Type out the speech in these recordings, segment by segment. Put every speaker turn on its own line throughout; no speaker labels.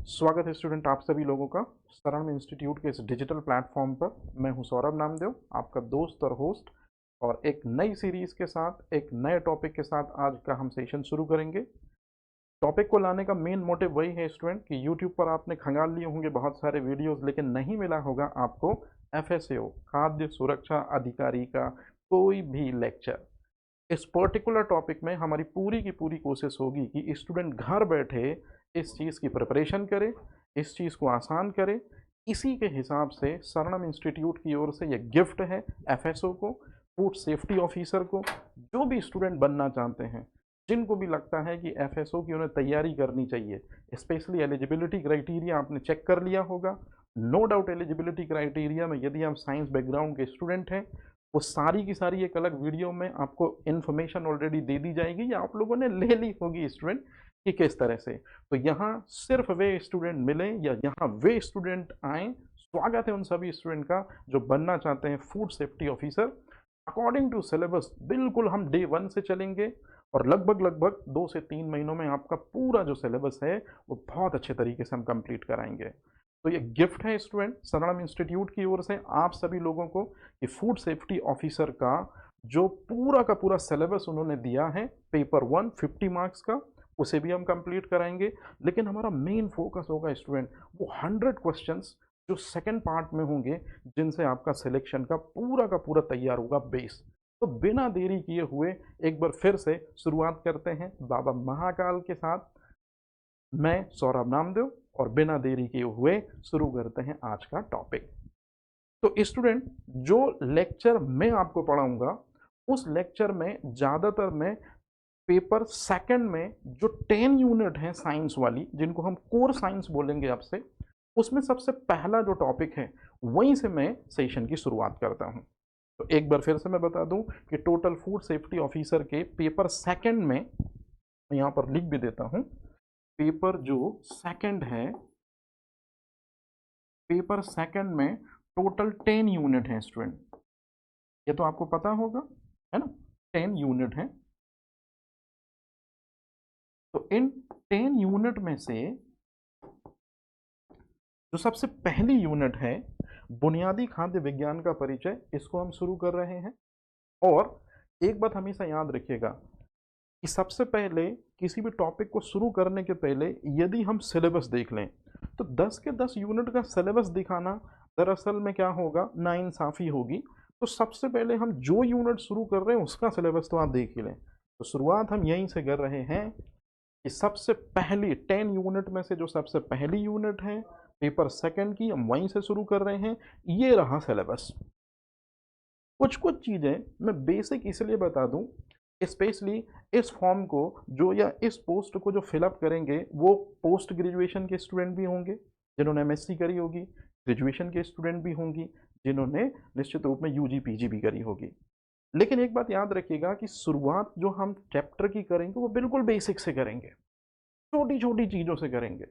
स्वागत है स्टूडेंट आप सभी लोगों का शरण इंस्टीट्यूट के इस डिजिटल प्लेटफॉर्म पर। मैं हूं सौरभ नामदेव, आपका दोस्त और होस्ट, और एक नई सीरीज के साथ एक नए टॉपिक के साथ आज का हम सेशन शुरू करेंगे। टॉपिक को लाने का मेन मोटिव वही है स्टूडेंट कि यूट्यूब पर आपने खंगाल लिए होंगे बहुत सारे वीडियोस, लेकिन नहीं मिला होगा आपको FSAO खाद्य सुरक्षा अधिकारी का कोई भी लेक्चर। इस पर्टिकुलर टॉपिक में हमारी पूरी की पूरी कोशिश होगी कि स्टूडेंट घर बैठे इस चीज़ की प्रिपरेशन करे, इस चीज़ को आसान करे। इसी के हिसाब से शरणम इंस्टीट्यूट की ओर से यह गिफ्ट है FSO को, फूड सेफ्टी ऑफिसर को, जो भी स्टूडेंट बनना चाहते हैं, जिनको भी लगता है कि FSO की उन्हें तैयारी करनी चाहिए। स्पेशली एलिजिबिलिटी क्राइटेरिया आपने चेक कर लिया होगा। नो डाउट एलिजिबिलिटी क्राइटेरिया में यदि आप साइंस बैकग्राउंड के स्टूडेंट हैं, वो सारी की सारी एक अलग वीडियो में आपको इन्फॉर्मेशन ऑलरेडी दे दी जाएगी या आप लोगों ने ले ली होगी स्टूडेंट कि किस तरह से। तो यहाँ सिर्फ वे स्टूडेंट मिलें या यहाँ वे स्टूडेंट आएँ। स्वागत है उन सभी स्टूडेंट का जो बनना चाहते हैं food safety officer. According to syllabus बिल्कुल हम डे 1 से चलेंगे और लगभग 2 से 3 महीनों में आपका पूरा जो सिलेबस है वो बहुत अच्छे तरीके से हम कंप्लीट कराएंगे। तो ये गिफ्ट है स्टूडेंट शरणम इंस्टीट्यूट की ओर से आप सभी लोगों को कि फूड सेफ्टी ऑफिसर का जो पूरा का पूरा सिलेबस उन्होंने दिया है पेपर 1 50 मार्क्स का, उसे भी हम कंप्लीट कराएंगे। लेकिन हमारा मेन फोकस होगा स्टूडेंट वो 100 क्वेश्चंस जो सेकंड पार्ट में होंगे, जिनसे आपका सिलेक्शन का पूरा तैयार होगा बेस। तो बिना देरी किए हुए एक बार फिर से शुरुआत करते हैं बाबा महाकाल के साथ। मैं सौरभ नामदेव और बिना देरी किए हुए शुरू करते हैं आज का टॉपिक। तो स्टूडेंट जो लेक्चर मैं आपको पढ़ाऊंगा उस लेक्चर में ज़्यादातर मैं पेपर सेकंड में जो 10 यूनिट हैं साइंस वाली, जिनको हम कोर साइंस बोलेंगे आपसे, उसमें सबसे पहला जो टॉपिक है वहीं से मैं सेशन की शुरुआत करता हूं। तो एक बार फिर से मैं बता दूं कि टोटल फूड सेफ्टी ऑफिसर के पेपर सेकंड में, मैं यहाँ पर लिख भी देता हूं, पेपर जो सेकंड है, पेपर सेकंड में टोटल 10 यूनिट है स्टूडेंट। ये तो आपको पता होगा, है ना, 10 यूनिट है। तो इन 10 यूनिट में से जो सबसे पहली यूनिट है बुनियादी खाद्य विज्ञान का परिचय, इसको हम शुरू कर रहे हैं। और एक बात हमेशा याद रखिएगा कि सबसे पहले किसी भी टॉपिक को शुरू करने के पहले यदि हम सिलेबस देख लें तो 10 के 10 यूनिट का सिलेबस दिखाना दरअसल में क्या होगा, नाइंसाफ़ी होगी। तो सबसे पहले हम जो यूनिट शुरू कर रहे हैं उसका सिलेबस तो आप देख ही लें। तो शुरुआत हम यहीं से कर रहे हैं कि सबसे पहली 10 यूनिट में से जो सबसे पहली यूनिट है पेपर सेकंड की, हम वहीं से शुरू कर रहे हैं। ये रहा सिलेबस। कुछ कुछ चीज़ें मैं बेसिक इसलिए बता दूं, स्पेशली इस फॉर्म को जो या इस पोस्ट को जो फिलअप करेंगे वो पोस्ट ग्रेजुएशन के स्टूडेंट भी होंगे जिन्होंने MSc करी होगी, ग्रेजुएशन के स्टूडेंट भी होंगी जिन्होंने निश्चित रूप में UG PG भी करी होगी। लेकिन एक बात याद रखिएगा कि शुरुआत जो हम चैप्टर की करेंगे वो बिल्कुल बेसिक से करेंगे, छोटी छोटी चीज़ों से करेंगे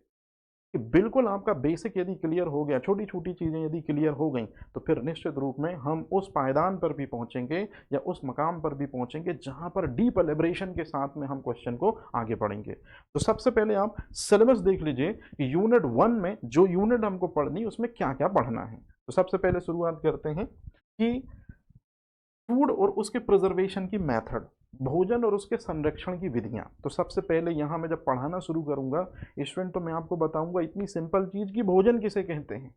कि बिल्कुल आपका बेसिक यदि क्लियर हो गया, छोटी छोटी चीज़ें यदि क्लियर हो गई, तो फिर निश्चित रूप में हम उस पायदान पर भी पहुंचेंगे या उस मकाम पर भी पहुंचेंगे जहां पर डीप एलिब्रेशन के साथ में हम क्वेश्चन को आगे बढ़ेंगे। तो सबसे पहले आप सिलेबस देख लीजिए कि यूनिट 1 में जो यूनिट हमको पढ़नी उसमें क्या क्या पढ़ना है। तो सबसे पहले शुरुआत करते हैं कि फूड और उसके प्रिजर्वेशन की मेथड, भोजन और उसके संरक्षण की विधियां। तो सबसे पहले यहाँ मैं जब पढ़ाना शुरू करूंगा स्टूडेंट तो मैं आपको बताऊंगा इतनी सिंपल चीज कि भोजन किसे कहते हैं,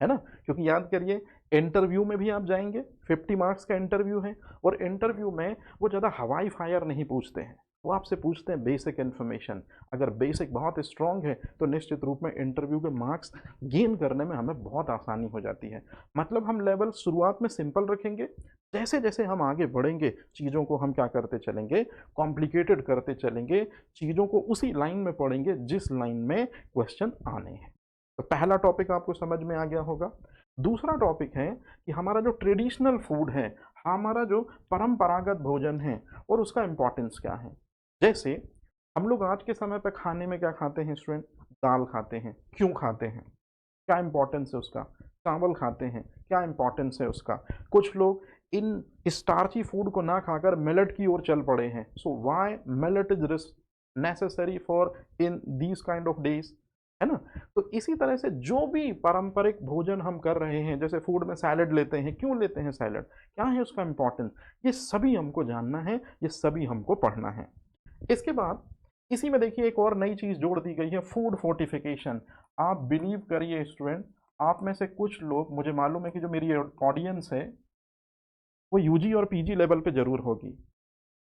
है ना। क्योंकि याद करिए इंटरव्यू में भी आप जाएंगे, 50 मार्क्स का इंटरव्यू है, और इंटरव्यू में वो ज़्यादा हवाई फायर नहीं पूछते हैं, वो आपसे पूछते हैं बेसिक इन्फॉर्मेशन। अगर बेसिक बहुत स्ट्रांग है तो निश्चित रूप में इंटरव्यू के मार्क्स गेन करने में हमें बहुत आसानी हो जाती है। मतलब हम लेवल शुरुआत में सिंपल रखेंगे, जैसे जैसे हम आगे बढ़ेंगे चीज़ों को हम क्या करते चलेंगे, कॉम्प्लिकेटेड करते चलेंगे, चीज़ों को उसी लाइन में पढ़ेंगे जिस लाइन में क्वेश्चन आने हैं। तो पहला टॉपिक आपको समझ में आ गया होगा। दूसरा टॉपिक है कि हमारा जो ट्रेडिशनल फूड है, हमारा जो परंपरागत भोजन है और उसका इम्पोर्टेंस क्या है। जैसे हम लोग आज के समय पर खाने में क्या खाते हैं स्टूडेंट, दाल खाते हैं। क्यों खाते हैं, क्या इम्पोर्टेंस है उसका। चावल खाते हैं, क्या इम्पोर्टेंस है उसका। कुछ लोग इन स्टार्ची फूड को ना खाकर मिलेट की ओर चल पड़े हैं। So why millet is necessary for in these kind of days. तो इसी तरह से जो भी पारंपरिक भोजन हम कर रहे हैं, जैसे फूड में सैलड लेते हैं, क्यों लेते हैं सैलड, क्या है उसका इंपॉर्टेंस, ये सभी हमको जानना है, ये सभी हमको पढ़ना है। इसके बाद इसी में देखिए एक और नई चीज जोड़ दी गई है, फूड फोर्टिफिकेशन। आप बिलीव करिए स्टूडेंट, आप में से कुछ लोग, मुझे मालूम है कि जो मेरी ऑडियंस है वो यूजी और पीजी लेवल पे जरूर होगी,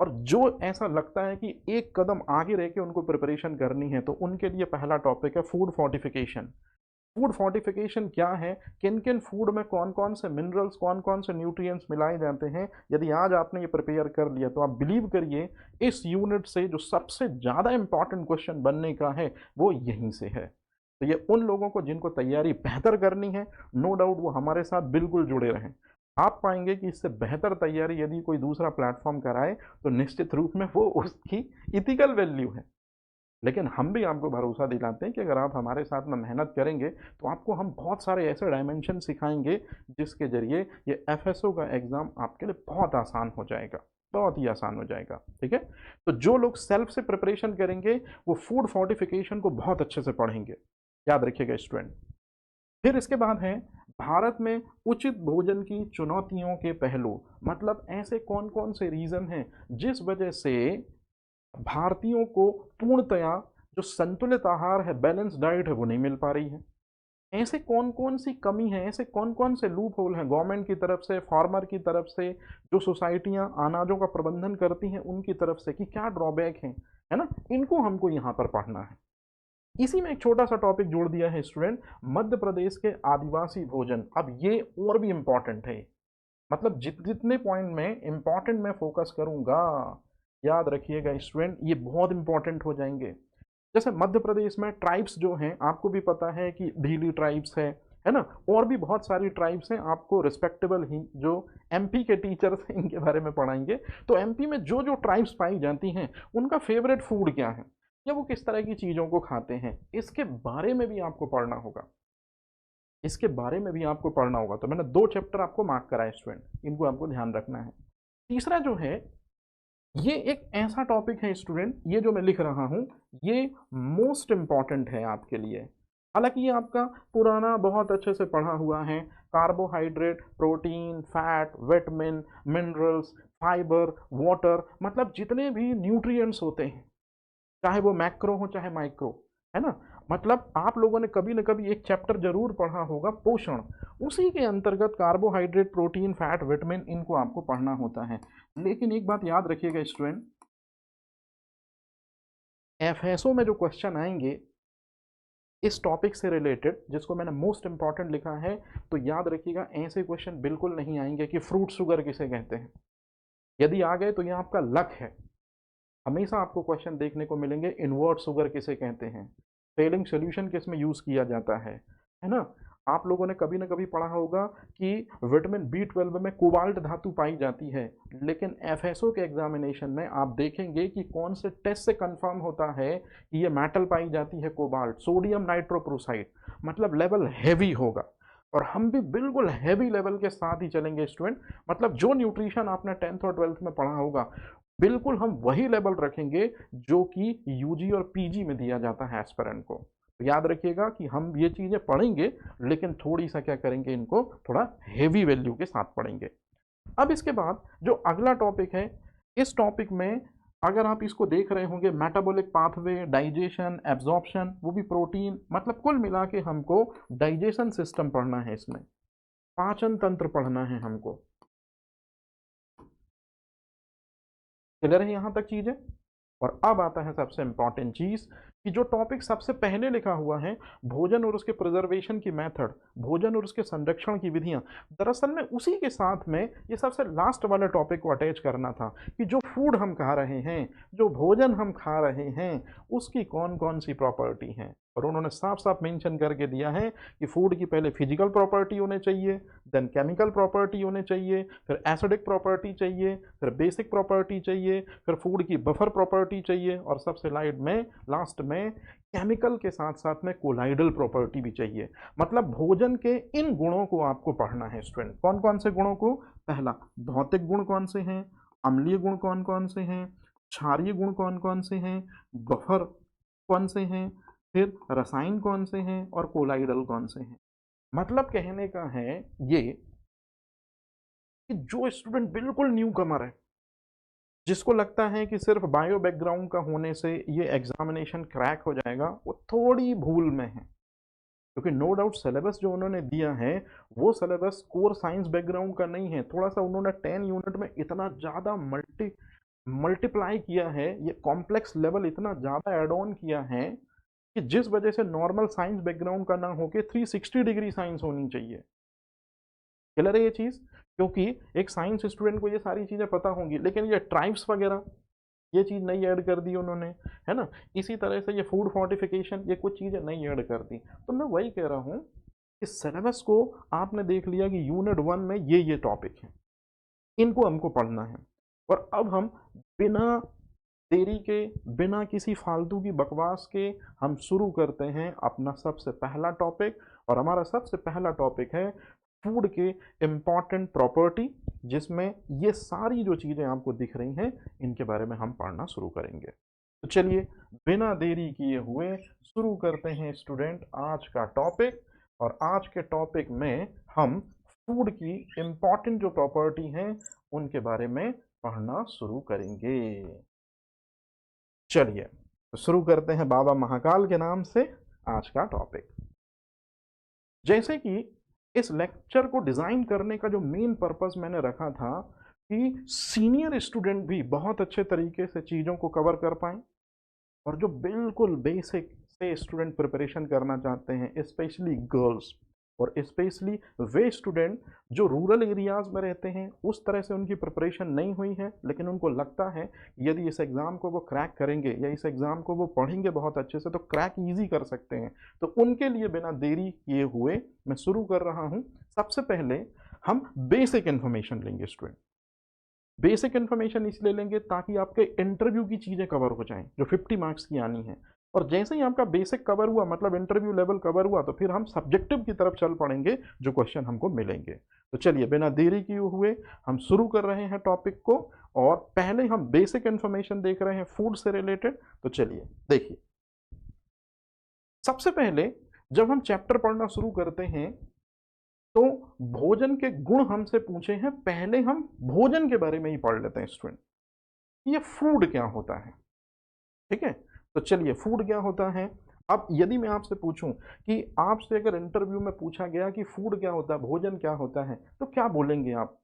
और जो ऐसा लगता है कि एक कदम आगे रह के उनको प्रिपरेशन करनी है, तो उनके लिए पहला टॉपिक है फूड फोर्टिफिकेशन। फूड फोर्टिफिकेशन क्या है, किन किन फूड में कौन कौन से मिनरल्स, कौन कौन से न्यूट्रिएंट्स मिलाए जाते हैं, यदि आज आपने ये प्रिपेयर कर लिया तो आप बिलीव करिए इस यूनिट से जो सबसे ज़्यादा इंपॉर्टेंट क्वेश्चन बनने का है वो यहीं से है। तो ये उन लोगों को जिनको तैयारी बेहतर करनी है, नो डाउट वो हमारे साथ बिल्कुल जुड़े रहें। आप पाएंगे कि इससे बेहतर तैयारी यदि कोई दूसरा प्लेटफॉर्म कराए तो निश्चित रूप में वो उसकी इथिकल वैल्यू है, लेकिन हम भी आपको भरोसा दिलाते हैं कि अगर आप हमारे साथ में मेहनत करेंगे तो आपको हम बहुत सारे ऐसे डायमेंशन सिखाएंगे जिसके जरिए ये एफएसओ का एग्ज़ाम आपके लिए बहुत आसान हो जाएगा, बहुत ही आसान हो जाएगा। ठीक है, तो जो लोग सेल्फ से प्रिपरेशन करेंगे वो फूड फोर्टिफिकेशन को बहुत अच्छे से पढ़ेंगे, याद रखिएगा स्टूडेंट। फिर इसके बाद है भारत में उचित भोजन की चुनौतियों के पहलू, मतलब ऐसे कौन कौन से रीज़न हैं जिस वजह से भारतीयों को पूर्णतया जो संतुलित आहार है, बैलेंस डाइट है, वो नहीं मिल पा रही है। ऐसे कौन कौन सी कमी है, ऐसे कौन कौन से लूप होल हैं गवर्नमेंट की तरफ से, फार्मर की तरफ से, जो सोसाइटियां अनाजों का प्रबंधन करती हैं उनकी तरफ से, कि क्या ड्रॉबैक हैं, है ना, इनको हमको यहाँ पर पढ़ना है। इसी में एक छोटा सा टॉपिक जोड़ दिया है स्टूडेंट, मध्य प्रदेश के आदिवासी भोजन। अब ये और भी इम्पॉर्टेंट है, मतलब जितने पॉइंट में इम्पॉर्टेंट मैं फोकस करूंगा, याद रखिएगा स्टूडेंट, ये बहुत इंपॉर्टेंट हो जाएंगे। जैसे मध्य प्रदेश में ट्राइब्स जो हैं, आपको भी पता है कि भीली ट्राइब्स है ना, और भी बहुत सारी ट्राइब्स हैं, आपको रिस्पेक्टेबल ही जो एमपी के टीचर्स हैं इनके बारे में पढ़ाएंगे। तो एमपी में जो जो ट्राइब्स पाई जाती हैं उनका फेवरेट फूड क्या है, या वो किस तरह की चीज़ों को खाते हैं, इसके बारे में भी आपको पढ़ना होगा, इसके बारे में भी आपको पढ़ना होगा। तो मैंने 2 चैप्टर आपको मार्क कराए स्टूडेंट, इनको आपको ध्यान रखना है। तीसरा जो है, ये एक ऐसा टॉपिक है स्टूडेंट, ये जो मैं लिख रहा हूँ ये मोस्ट इम्पॉर्टेंट है आपके लिए। हालांकि ये आपका पुराना बहुत अच्छे से पढ़ा हुआ है, carbohydrate, protein, fat, vitamin, minerals, fibre, water, मतलब जितने भी न्यूट्रिएंट्स होते हैं, चाहे वो मैक्रो हो चाहे माइक्रो, है ना, मतलब आप लोगों ने कभी न कभी एक चैप्टर जरूर पढ़ा होगा पोषण, उसी के अंतर्गत कार्बोहाइड्रेट, प्रोटीन, फैट, विटामिन, इनको आपको पढ़ना होता है। लेकिन एक बात याद रखिएगा स्टूडेंट, एफएसओ में जो क्वेश्चन आएंगे इस टॉपिक से रिलेटेड, जिसको मैंने मोस्ट इंपॉर्टेंट लिखा है, तो याद रखिएगा ऐसे क्वेश्चन बिल्कुल नहीं आएंगे कि फ्रूट शुगर किसे कहते हैं। यदि आ गए तो ये आपका लक है, हमेशा आपको क्वेश्चन देखने को मिलेंगे इन्वर्ट शुगर किसे कहते हैं, फेलिंग सोल्यूशन किस में यूज़ किया जाता है ना। आप लोगों ने कभी ना कभी पढ़ा होगा कि विटामिन B12 में कोबाल्ट धातु पाई जाती है, लेकिन एफएसओ के एग्जामिनेशन में आप देखेंगे कि कौन से टेस्ट से कंफर्म होता है कि ये मेटल पाई जाती है कोबाल्ट, सोडियम नाइट्रोक्लोराइड, मतलब लेवल हैवी होगा। और हम भी बिल्कुल हैवी लेवल के साथ ही चलेंगे स्टूडेंट, मतलब जो न्यूट्रिशन आपने 10th और 12th में पढ़ा होगा बिल्कुल हम वही लेवल रखेंगे जो कि यूजी और पीजी में दिया जाता है एस्पिरेंट को। तो याद रखिएगा कि हम ये चीज़ें पढ़ेंगे, लेकिन थोड़ी सा क्या करेंगे, इनको थोड़ा हेवी वैल्यू के साथ पढ़ेंगे। अब इसके बाद जो अगला टॉपिक है, इस टॉपिक में अगर आप इसको देख रहे होंगे, मेटाबॉलिक पाथवे, डाइजेशन, एब्जॉर्प्शन, वो भी प्रोटीन, मतलब कुल मिला के हमको डाइजेशन सिस्टम पढ़ना है, इसमें पाचन तंत्र पढ़ना है हमको। क्लियर है यहाँ तक चीज़ें। और अब आता है सबसे इंपॉर्टेंट चीज़, कि जो टॉपिक सबसे पहले लिखा हुआ है, भोजन और उसके प्रिजर्वेशन की मेथड, भोजन और उसके संरक्षण की विधियां, दरअसल में उसी के साथ में ये सबसे लास्ट वाले टॉपिक को अटैच करना था, कि जो फूड हम खा रहे हैं, जो भोजन हम खा रहे हैं, उसकी कौन कौन सी प्रॉपर्टी हैं। और उन्होंने साफ साफ मेंशन करके दिया है कि फूड की पहले फिजिकल प्रॉपर्टी होने चाहिए, देन केमिकल प्रॉपर्टी होने चाहिए, फिर एसिडिक प्रॉपर्टी चाहिए, फिर बेसिक प्रॉपर्टी चाहिए, फिर फूड की बफर प्रॉपर्टी चाहिए, और सबसे लास्ट में केमिकल के साथ साथ में कोलाइडल प्रॉपर्टी भी चाहिए। मतलब भोजन के इन गुणों को आपको पढ़ना है स्टूडेंट। कौन कौन से गुणों को, पहला भौतिक गुण कौन से हैं, अम्लीय गुण कौन कौन से हैं, क्षारीय गुण कौन कौन से हैं, बफर कौन से हैं, फिर रसायन कौन से हैं और कोलाइडल कौन से हैं। मतलब कहने का है ये कि जो स्टूडेंट बिल्कुल न्यू कमर है, जिसको लगता है कि सिर्फ बायो बैकग्राउंड का होने से ये एग्जामिनेशन क्रैक हो जाएगा, वो थोड़ी भूल में है। क्योंकि नो डाउट सिलेबस जो उन्होंने दिया है वो सिलेबस कोर साइंस बैकग्राउंड का नहीं है। थोड़ा सा उन्होंने 10 यूनिट में इतना ज़्यादा मल्टीप्लाई किया है, ये कॉम्प्लेक्स लेवल इतना ज़्यादा एड ऑन किया है कि जिस वजह से नॉर्मल साइंस बैकग्राउंड का ना होके 360 डिग्री साइंस होनी चाहिए। क्लियर है ये चीज़? क्योंकि एक साइंस स्टूडेंट को ये सारी चीज़ें पता होंगी, लेकिन ये ट्राइब्स वगैरह ये चीज़ नहीं ऐड कर दी उन्होंने, है ना। इसी तरह से ये फूड फोर्टिफिकेशन, ये कुछ चीज़ें नहीं ऐड कर दी। तो मैं वही कह रहा हूँ कि सिलेबस को आपने देख लिया कि यूनिट 1 में ये टॉपिक है, इनको हमको पढ़ना है। और अब हम बिना देरी के, बिना किसी फालतू की बकवास के हम शुरू करते हैं अपना सबसे पहला टॉपिक। और हमारा सबसे पहला टॉपिक है फूड के इम्पॉर्टेंट प्रॉपर्टी, जिसमें ये सारी जो चीज़ें आपको दिख रही हैं इनके बारे में हम पढ़ना शुरू करेंगे। तो चलिए बिना देरी किए हुए शुरू करते हैं स्टूडेंट आज का टॉपिक। और आज के टॉपिक में हम फूड की इम्पॉर्टेंट जो प्रॉपर्टी हैं उनके बारे में पढ़ना शुरू करेंगे। चलिए तो शुरू करते हैं बाबा महाकाल के नाम से आज का टॉपिक। जैसे कि इस लेक्चर को डिज़ाइन करने का जो मेन पर्पस मैंने रखा था कि सीनियर स्टूडेंट भी बहुत अच्छे तरीके से चीज़ों को कवर कर पाएँ, और जो बिल्कुल बेसिक से स्टूडेंट प्रिपरेशन करना चाहते हैं, स्पेशली गर्ल्स, और स्पेशली वे स्टूडेंट जो रूरल एरियाज़ में रहते हैं, उस तरह से उनकी प्रिपरेशन नहीं हुई है, लेकिन उनको लगता है यदि इस एग्ज़ाम को वो क्रैक करेंगे या इस एग्ज़ाम को वो पढ़ेंगे बहुत अच्छे से तो क्रैक ईजी कर सकते हैं। तो उनके लिए बिना देरी किए हुए मैं शुरू कर रहा हूँ। सबसे पहले हम बेसिक इन्फॉर्मेशन लेंगे स्टूडेंट। बेसिक इन्फॉर्मेशन इसलिए लेंगे ताकि आपके इंटरव्यू की चीज़ें कवर हो जाएं जो 50 मार्क्स की आनी है। और जैसे ही आपका बेसिक कवर हुआ, मतलब इंटरव्यू लेवल कवर हुआ, तो फिर हम सब्जेक्टिव की तरफ चल पड़ेंगे जो क्वेश्चन हमको मिलेंगे। तो चलिए बिना देरी किए हुए हम शुरू कर रहे हैं टॉपिक को। और पहले हम बेसिक इन्फॉर्मेशन देख रहे हैं फूड से रिलेटेड। तो चलिए देखिए, सबसे पहले जब हम चैप्टर पढ़ना शुरू करते हैं तो भोजन के गुण हमसे पूछे हैं, पहले हम भोजन के बारे में ही पढ़ लेते हैं स्टूडेंट। ये फूड क्या होता है, ठीक है। तो चलिए फूड क्या होता है। अब यदि मैं आपसे पूछूं कि आपसे अगर इंटरव्यू में पूछा गया कि फूड क्या होता है, भोजन क्या होता है, तो क्या बोलेंगे आप।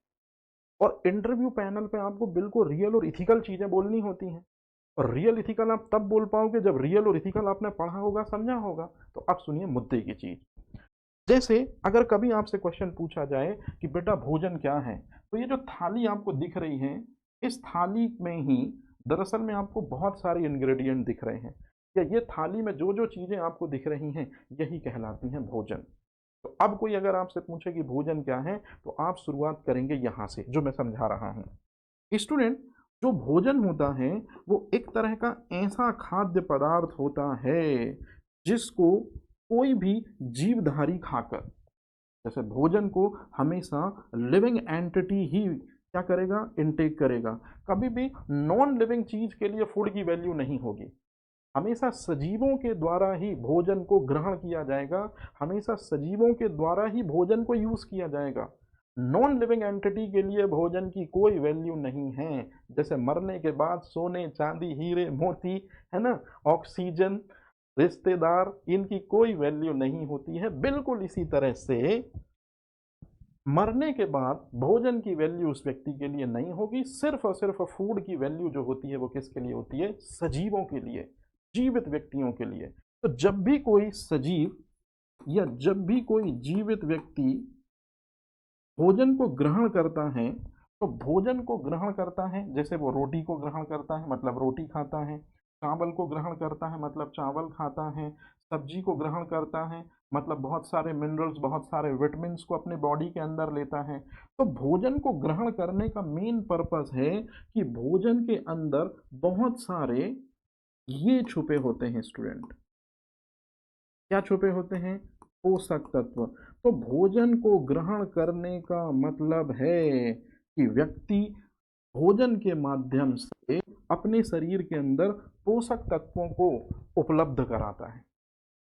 और इंटरव्यू पैनल पे आपको बिल्कुल रियल और इथिकल चीज़ें बोलनी होती हैं। और रियल इथिकल आप तब बोल पाओगे जब रियल और इथिकल आपने पढ़ा होगा, समझा होगा। तो अब सुनिए मुद्दे की चीज़। जैसे अगर कभी आपसे क्वेश्चन पूछा जाए कि बेटा भोजन क्या है, तो ये जो थाली आपको दिख रही है, इस थाली में ही दरअसल में आपको बहुत सारे इंग्रेडिएंट दिख रहे हैं, या ये थाली में जो जो चीज़ें आपको दिख रही हैं यही कहलाती हैं भोजन। तो अब कोई अगर आपसे पूछे कि भोजन क्या है, तो आप शुरुआत करेंगे यहाँ से जो मैं समझा रहा हूँ। स्टूडेंट, जो भोजन होता है वो एक तरह का ऐसा खाद्य पदार्थ होता है जिसको कोई भी जीवधारी खाकर, जैसे भोजन को हमेशा लिविंग एंटिटी ही क्या करेगा, इनटेक करेगा। कभी भी नॉन लिविंग चीज के लिए फूड की वैल्यू नहीं होगी। हमेशा सजीवों के द्वारा ही भोजन को ग्रहण किया जाएगा, हमेशा सजीवों के द्वारा ही भोजन को यूज किया जाएगा। नॉन लिविंग एंटिटी के लिए भोजन की कोई वैल्यू नहीं है। जैसे मरने के बाद सोने चांदी हीरे मोती, है ना, ऑक्सीजन, रिश्तेदार, इनकी कोई वैल्यू नहीं होती है। बिल्कुल इसी तरह से मरने के बाद भोजन की वैल्यू उस व्यक्ति के लिए नहीं होगी। सिर्फ और सिर्फ फूड की वैल्यू जो होती है वो किसके लिए होती है, सजीवों के लिए, जीवित व्यक्तियों के लिए। तो जब भी कोई सजीव या जब भी कोई जीवित व्यक्ति भोजन को ग्रहण करता है, तो भोजन को ग्रहण करता है, जैसे वो रोटी को ग्रहण करता है मतलब रोटी खाता है, चावल को ग्रहण करता है मतलब चावल खाता है, सब्जी को ग्रहण करता है मतलब बहुत सारे मिनरल्स, बहुत सारे विटामिन्स को अपने बॉडी के अंदर लेता है। तो भोजन को ग्रहण करने का मेन पर्पस है कि भोजन के अंदर बहुत सारे ये छुपे होते हैं स्टूडेंट। क्या छुपे होते हैं, पोषक तत्व। तो भोजन को ग्रहण करने का मतलब है कि व्यक्ति भोजन के माध्यम से अपने शरीर के अंदर पोषक तत्वों को उपलब्ध कराता है।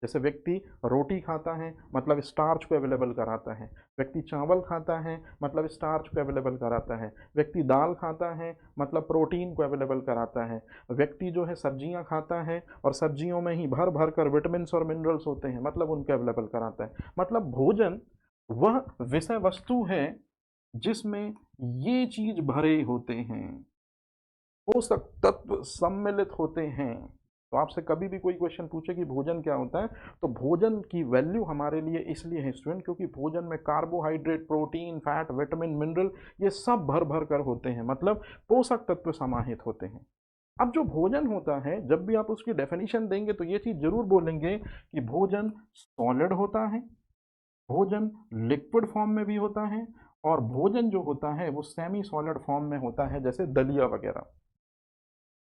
जैसे व्यक्ति रोटी खाता है मतलब स्टार्च को अवेलेबल कराता है, व्यक्ति चावल खाता है मतलब स्टार्च को अवेलेबल कराता है, व्यक्ति दाल खाता है मतलब प्रोटीन को अवेलेबल कराता है, व्यक्ति जो है सब्जियां खाता है और सब्जियों में ही भर भर कर विटामिन और मिनरल्स होते हैं मतलब उनके अवेलेबल कराता है। मतलब भोजन वह विषय वस्तु है जिसमें ये चीज भरे होते हैं, पोषक तत्व सम्मिलित होते हैं। तो आपसे कभी भी कोई क्वेश्चन पूछे कि भोजन क्या होता है, तो भोजन की वैल्यू हमारे लिए इसलिए है स्टूडेंट क्योंकि भोजन में carbohydrate, protein, fat, vitamin, mineral ये सब भर भर कर होते हैं, मतलब पोषक तत्व समाहित होते हैं। अब जो भोजन होता है जब भी आप उसकी डेफिनेशन देंगे तो ये चीज़ जरूर बोलेंगे कि भोजन सॉलिड होता है, भोजन लिक्विड फॉर्म में भी होता है, और भोजन जो होता है वो सेमी सॉलिड फॉर्म में होता है जैसे दलिया वगैरह।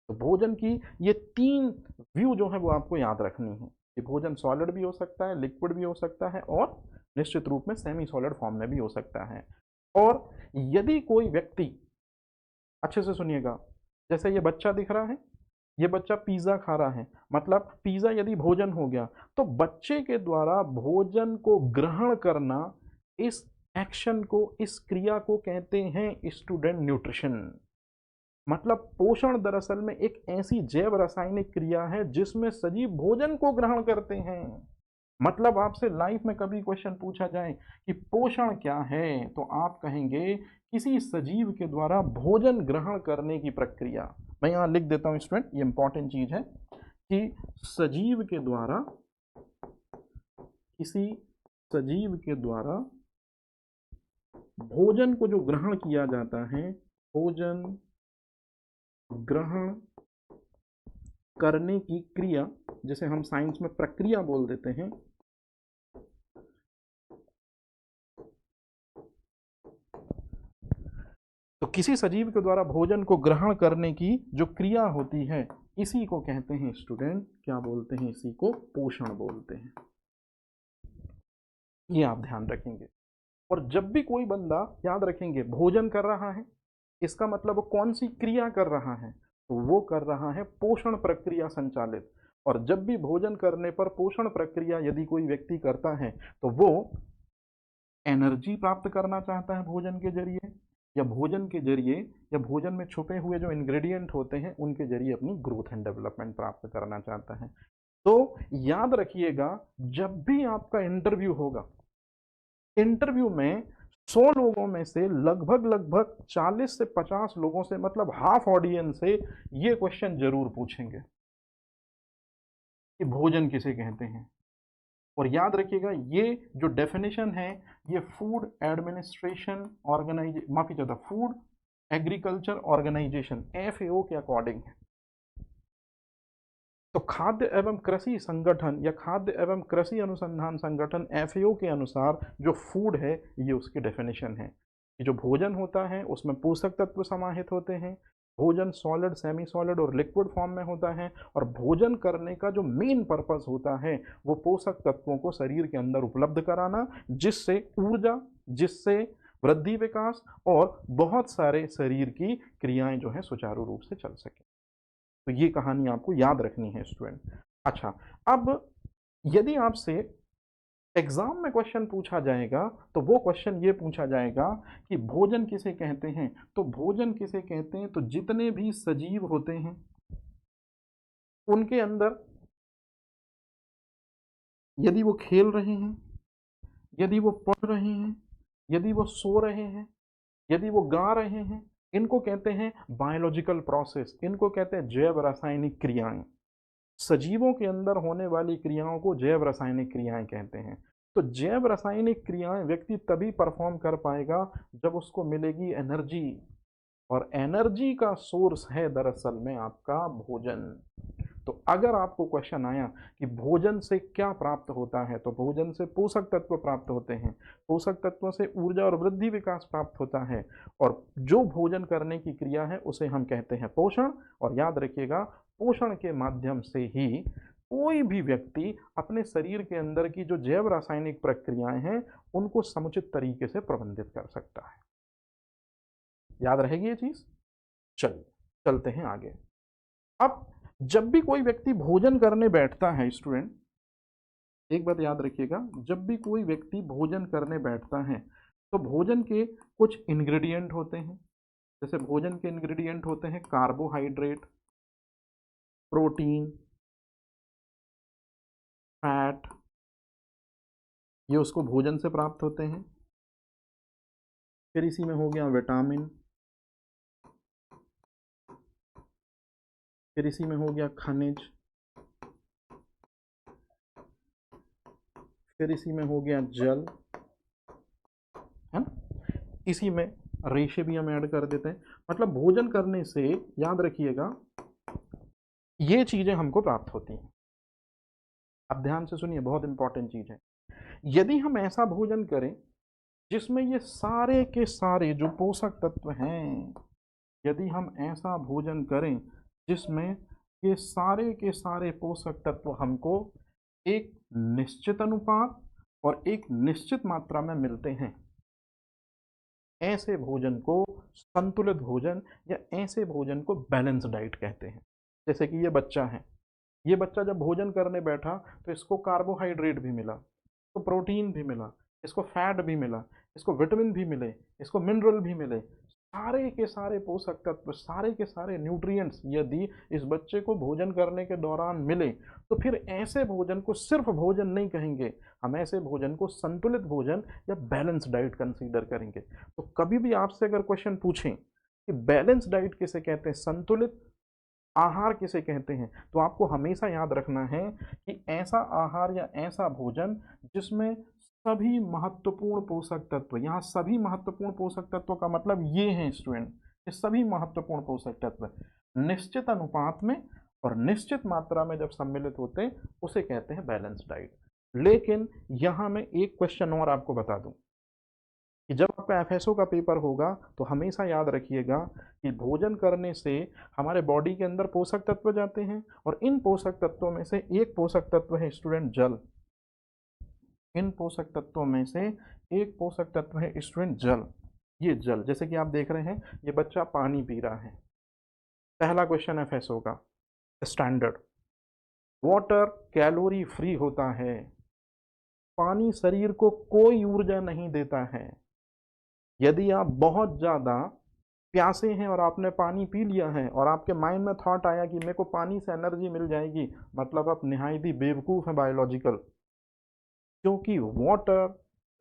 तो भोजन की ये तीन व्यू जो है वो आपको याद रखनी है कि भोजन सॉलिड भी हो सकता है, लिक्विड भी हो सकता है और निश्चित रूप में सेमी सॉलिड फॉर्म में भी हो सकता है। और यदि कोई व्यक्ति, अच्छे से सुनिएगा, जैसे ये बच्चा दिख रहा है, ये बच्चा पिज्ज़ा खा रहा है, मतलब पिज्ज़ा यदि भोजन हो गया तो बच्चे के द्वारा भोजन को ग्रहण करना, इस एक्शन को, इस क्रिया को कहते हैं स्टूडेंट न्यूट्रिशन। मतलब पोषण दरअसल में एक ऐसी जैव रासायनिक क्रिया है जिसमें सजीव भोजन को ग्रहण करते हैं। मतलब आपसे लाइफ में कभी क्वेश्चन पूछा जाए कि पोषण क्या है तो आप कहेंगे किसी सजीव के द्वारा भोजन ग्रहण करने की प्रक्रिया। मैं यहां लिख देता हूं स्टूडेंट, ये इंपॉर्टेंट चीज है कि सजीव के द्वारा, किसी सजीव के द्वारा भोजन को जो ग्रहण किया जाता है, भोजन ग्रहण करने की क्रिया, जिसे हम साइंस में प्रक्रिया बोल देते हैं, तो किसी सजीव के द्वारा भोजन को ग्रहण करने की जो क्रिया होती है इसी को कहते हैं स्टूडेंट, क्या बोलते हैं, इसी को पोषण बोलते हैं। ये आप ध्यान रखेंगे। और जब भी कोई बंदा, याद रखेंगे, भोजन कर रहा है इसका मतलब वो कौन सी क्रिया कर रहा है, तो वो कर रहा है पोषण प्रक्रिया संचालित। और जब भी भोजन करने पर पोषण प्रक्रिया यदि कोई व्यक्ति करता है तो वो एनर्जी प्राप्त करना चाहता है भोजन के जरिए, या भोजन के जरिए, या भोजन में छुपे हुए जो इंग्रेडिएंट होते हैं उनके जरिए अपनी ग्रोथ एंड डेवलपमेंट प्राप्त करना चाहता है। तो याद रखिएगा, जब भी आपका इंटरव्यू होगा, इंटरव्यू में 100 लोगों में से लगभग लगभग 40 से 50 लोगों से, मतलब हाफ ऑडियंस से ये क्वेश्चन जरूर पूछेंगे कि भोजन किसे कहते हैं। और याद रखिएगा ये जो डेफिनेशन है ये फूड एडमिनिस्ट्रेशन ऑर्गेनाइजेशन, माफी चाहता, फूड एग्रीकल्चर ऑर्गेनाइजेशन FAO के अकॉर्डिंग है। तो खाद्य एवं कृषि संगठन या खाद्य एवं कृषि अनुसंधान संगठन FAO के अनुसार जो फूड है ये उसकी डेफिनेशन है कि जो भोजन होता है उसमें पोषक तत्व समाहित होते हैं, भोजन सॉलिड, सेमी सॉलिड और लिक्विड फॉर्म में होता है, और भोजन करने का जो मेन पर्पस होता है वो पोषक तत्वों को शरीर के अंदर उपलब्ध कराना, जिससे ऊर्जा, जिससे वृद्धि, विकास और बहुत सारे शरीर की क्रियाएं जो है सुचारू रूप से चल सके। तो ये कहानी आपको याद रखनी है स्टूडेंट। अच्छा, अब यदि आपसे एग्जाम में क्वेश्चन पूछा जाएगा तो वो क्वेश्चन ये पूछा जाएगा कि भोजन किसे कहते हैं, तो भोजन किसे कहते हैं, तो जितने भी सजीव होते हैं उनके अंदर यदि वो खेल रहे हैं, यदि वो पढ़ रहे हैं, यदि वो सो रहे हैं, यदि वो गा रहे हैं, इनको कहते हैं बायोलॉजिकल प्रोसेस, इनको कहते हैं जैव रासायनिक क्रियाएं। सजीवों के अंदर होने वाली क्रियाओं को जैव रासायनिक क्रियाएं कहते हैं। तो जैव रासायनिक क्रियाएं व्यक्ति तभी परफॉर्म कर पाएगा जब उसको मिलेगी एनर्जी, और एनर्जी का सोर्स है दरअसल में आपका भोजन। तो अगर आपको क्वेश्चन आया कि भोजन से क्या प्राप्त होता है, तो भोजन से पोषक तत्व प्राप्त होते हैं, पोषक तत्वों से ऊर्जा और वृद्धि विकास प्राप्त होता है, और जो भोजन करने की क्रिया है उसे हम कहते हैं पोषण। और याद रखिएगा, पोषण के माध्यम से ही कोई भी व्यक्ति अपने शरीर के अंदर की जो जैव रासायनिक प्रक्रियाएं हैं उनको समुचित तरीके से प्रबंधित कर सकता है। याद रहेगी ये चीज। चलिए चलते हैं आगे। अब जब भी कोई व्यक्ति भोजन करने बैठता है स्टूडेंट, एक बात याद रखिएगा, जब भी कोई व्यक्ति भोजन करने बैठता है तो भोजन के कुछ इंग्रेडिएंट होते हैं। जैसे भोजन के इंग्रेडिएंट होते हैं कार्बोहाइड्रेट, प्रोटीन, फैट, ये उसको भोजन से प्राप्त होते हैं। फिर इसी में हो गया विटामिन, फिर इसी में हो गया खनिज, फिर इसी में हो गया जल, है ना। इसी में रेशे भी हम ऐड कर देते हैं। मतलब भोजन करने से याद रखिएगा ये चीजें हमको प्राप्त होती हैं। अब ध्यान से सुनिए, बहुत इंपॉर्टेंट चीज है। यदि हम ऐसा भोजन करें जिसमें ये सारे के सारे जो पोषक तत्व हैं, यदि हम ऐसा भोजन करें जिसमें ये सारे के सारे पोषक तत्व हमको एक निश्चित अनुपात और एक निश्चित मात्रा में मिलते हैं, ऐसे भोजन को संतुलित भोजन या ऐसे भोजन को बैलेंस डाइट कहते हैं। जैसे कि ये बच्चा है, ये बच्चा जब भोजन करने बैठा तो इसको कार्बोहाइड्रेट भी मिला, इसको प्रोटीन भी मिला, इसको फैट भी मिला, इसको विटामिन भी मिले, इसको मिनरल भी मिले, सारे के सारे पोषक तत्व, सारे के सारे न्यूट्रिएंट्स यदि इस बच्चे को भोजन करने के दौरान मिले तो फिर ऐसे भोजन को सिर्फ भोजन नहीं कहेंगे, हम ऐसे भोजन को संतुलित भोजन या बैलेंस डाइट कंसीडर करेंगे। तो कभी भी आपसे अगर क्वेश्चन पूछें कि बैलेंस डाइट किसे कहते हैं, संतुलित आहार किसे कहते हैं, तो आपको हमेशा याद रखना है कि ऐसा आहार या ऐसा भोजन जिसमें सभी महत्वपूर्ण पोषक तत्व, यहाँ सभी महत्वपूर्ण पोषक तत्व का मतलब ये हैं स्टूडेंट, ये सभी महत्वपूर्ण पोषक तत्व निश्चित अनुपात में और निश्चित मात्रा में जब सम्मिलित होते हैं उसे कहते हैं बैलेंस डाइट। लेकिन यहाँ मैं एक क्वेश्चन और आपको बता दूं कि जब आपका एफएसओ का पेपर होगा तो हमेशा याद रखिएगा कि भोजन करने से हमारे बॉडी के अंदर पोषक तत्व जाते हैं और इन पोषक तत्वों में से एक पोषक तत्व है स्टूडेंट जल। इन पोषक तत्वों में से एक पोषक तत्व है स्टूडेंट जल। ये जल, जैसे कि आप देख रहे हैं ये बच्चा पानी पी रहा है। पहला क्वेश्चन एफएसओ का स्टैंडर्ड, वाटर कैलोरी फ्री होता है, पानी शरीर को कोई ऊर्जा नहीं देता है। यदि आप बहुत ज़्यादा प्यासे हैं और आपने पानी पी लिया है और आपके माइंड में थॉट आया कि मेरे को पानी से एनर्जी मिल जाएगी, मतलब आप निहायत ही बेवकूफ़ हैं बायोलॉजिकल, क्योंकि water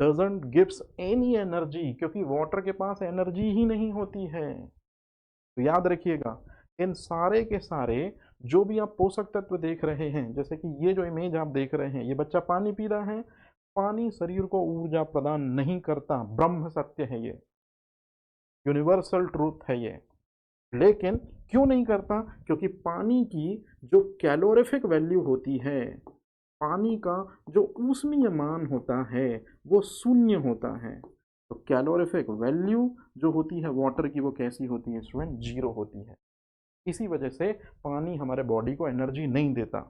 doesn't gives any energy, क्योंकि वाटर के पास एनर्जी ही नहीं होती है। तो याद रखिएगा इन सारे के सारे जो भी आप पोषक तत्व देख रहे हैं, जैसे कि ये जो इमेज आप देख रहे हैं, ये बच्चा पानी पी रहा है, पानी शरीर को ऊर्जा प्रदान नहीं करता, ब्रह्म सत्य है ये, यूनिवर्सल ट्रूथ है ये। लेकिन क्यों नहीं करता, क्योंकि पानी की जो कैलोरीफिक वैल्यू होती है, पानी का जो ऊष्मीय मान होता है वो शून्य होता है। तो कैलोरीफिक वैल्यू जो होती है वाटर की वो कैसी होती है स्टूडेंट, जीरो होती है। इसी वजह से पानी हमारे बॉडी को एनर्जी नहीं देता।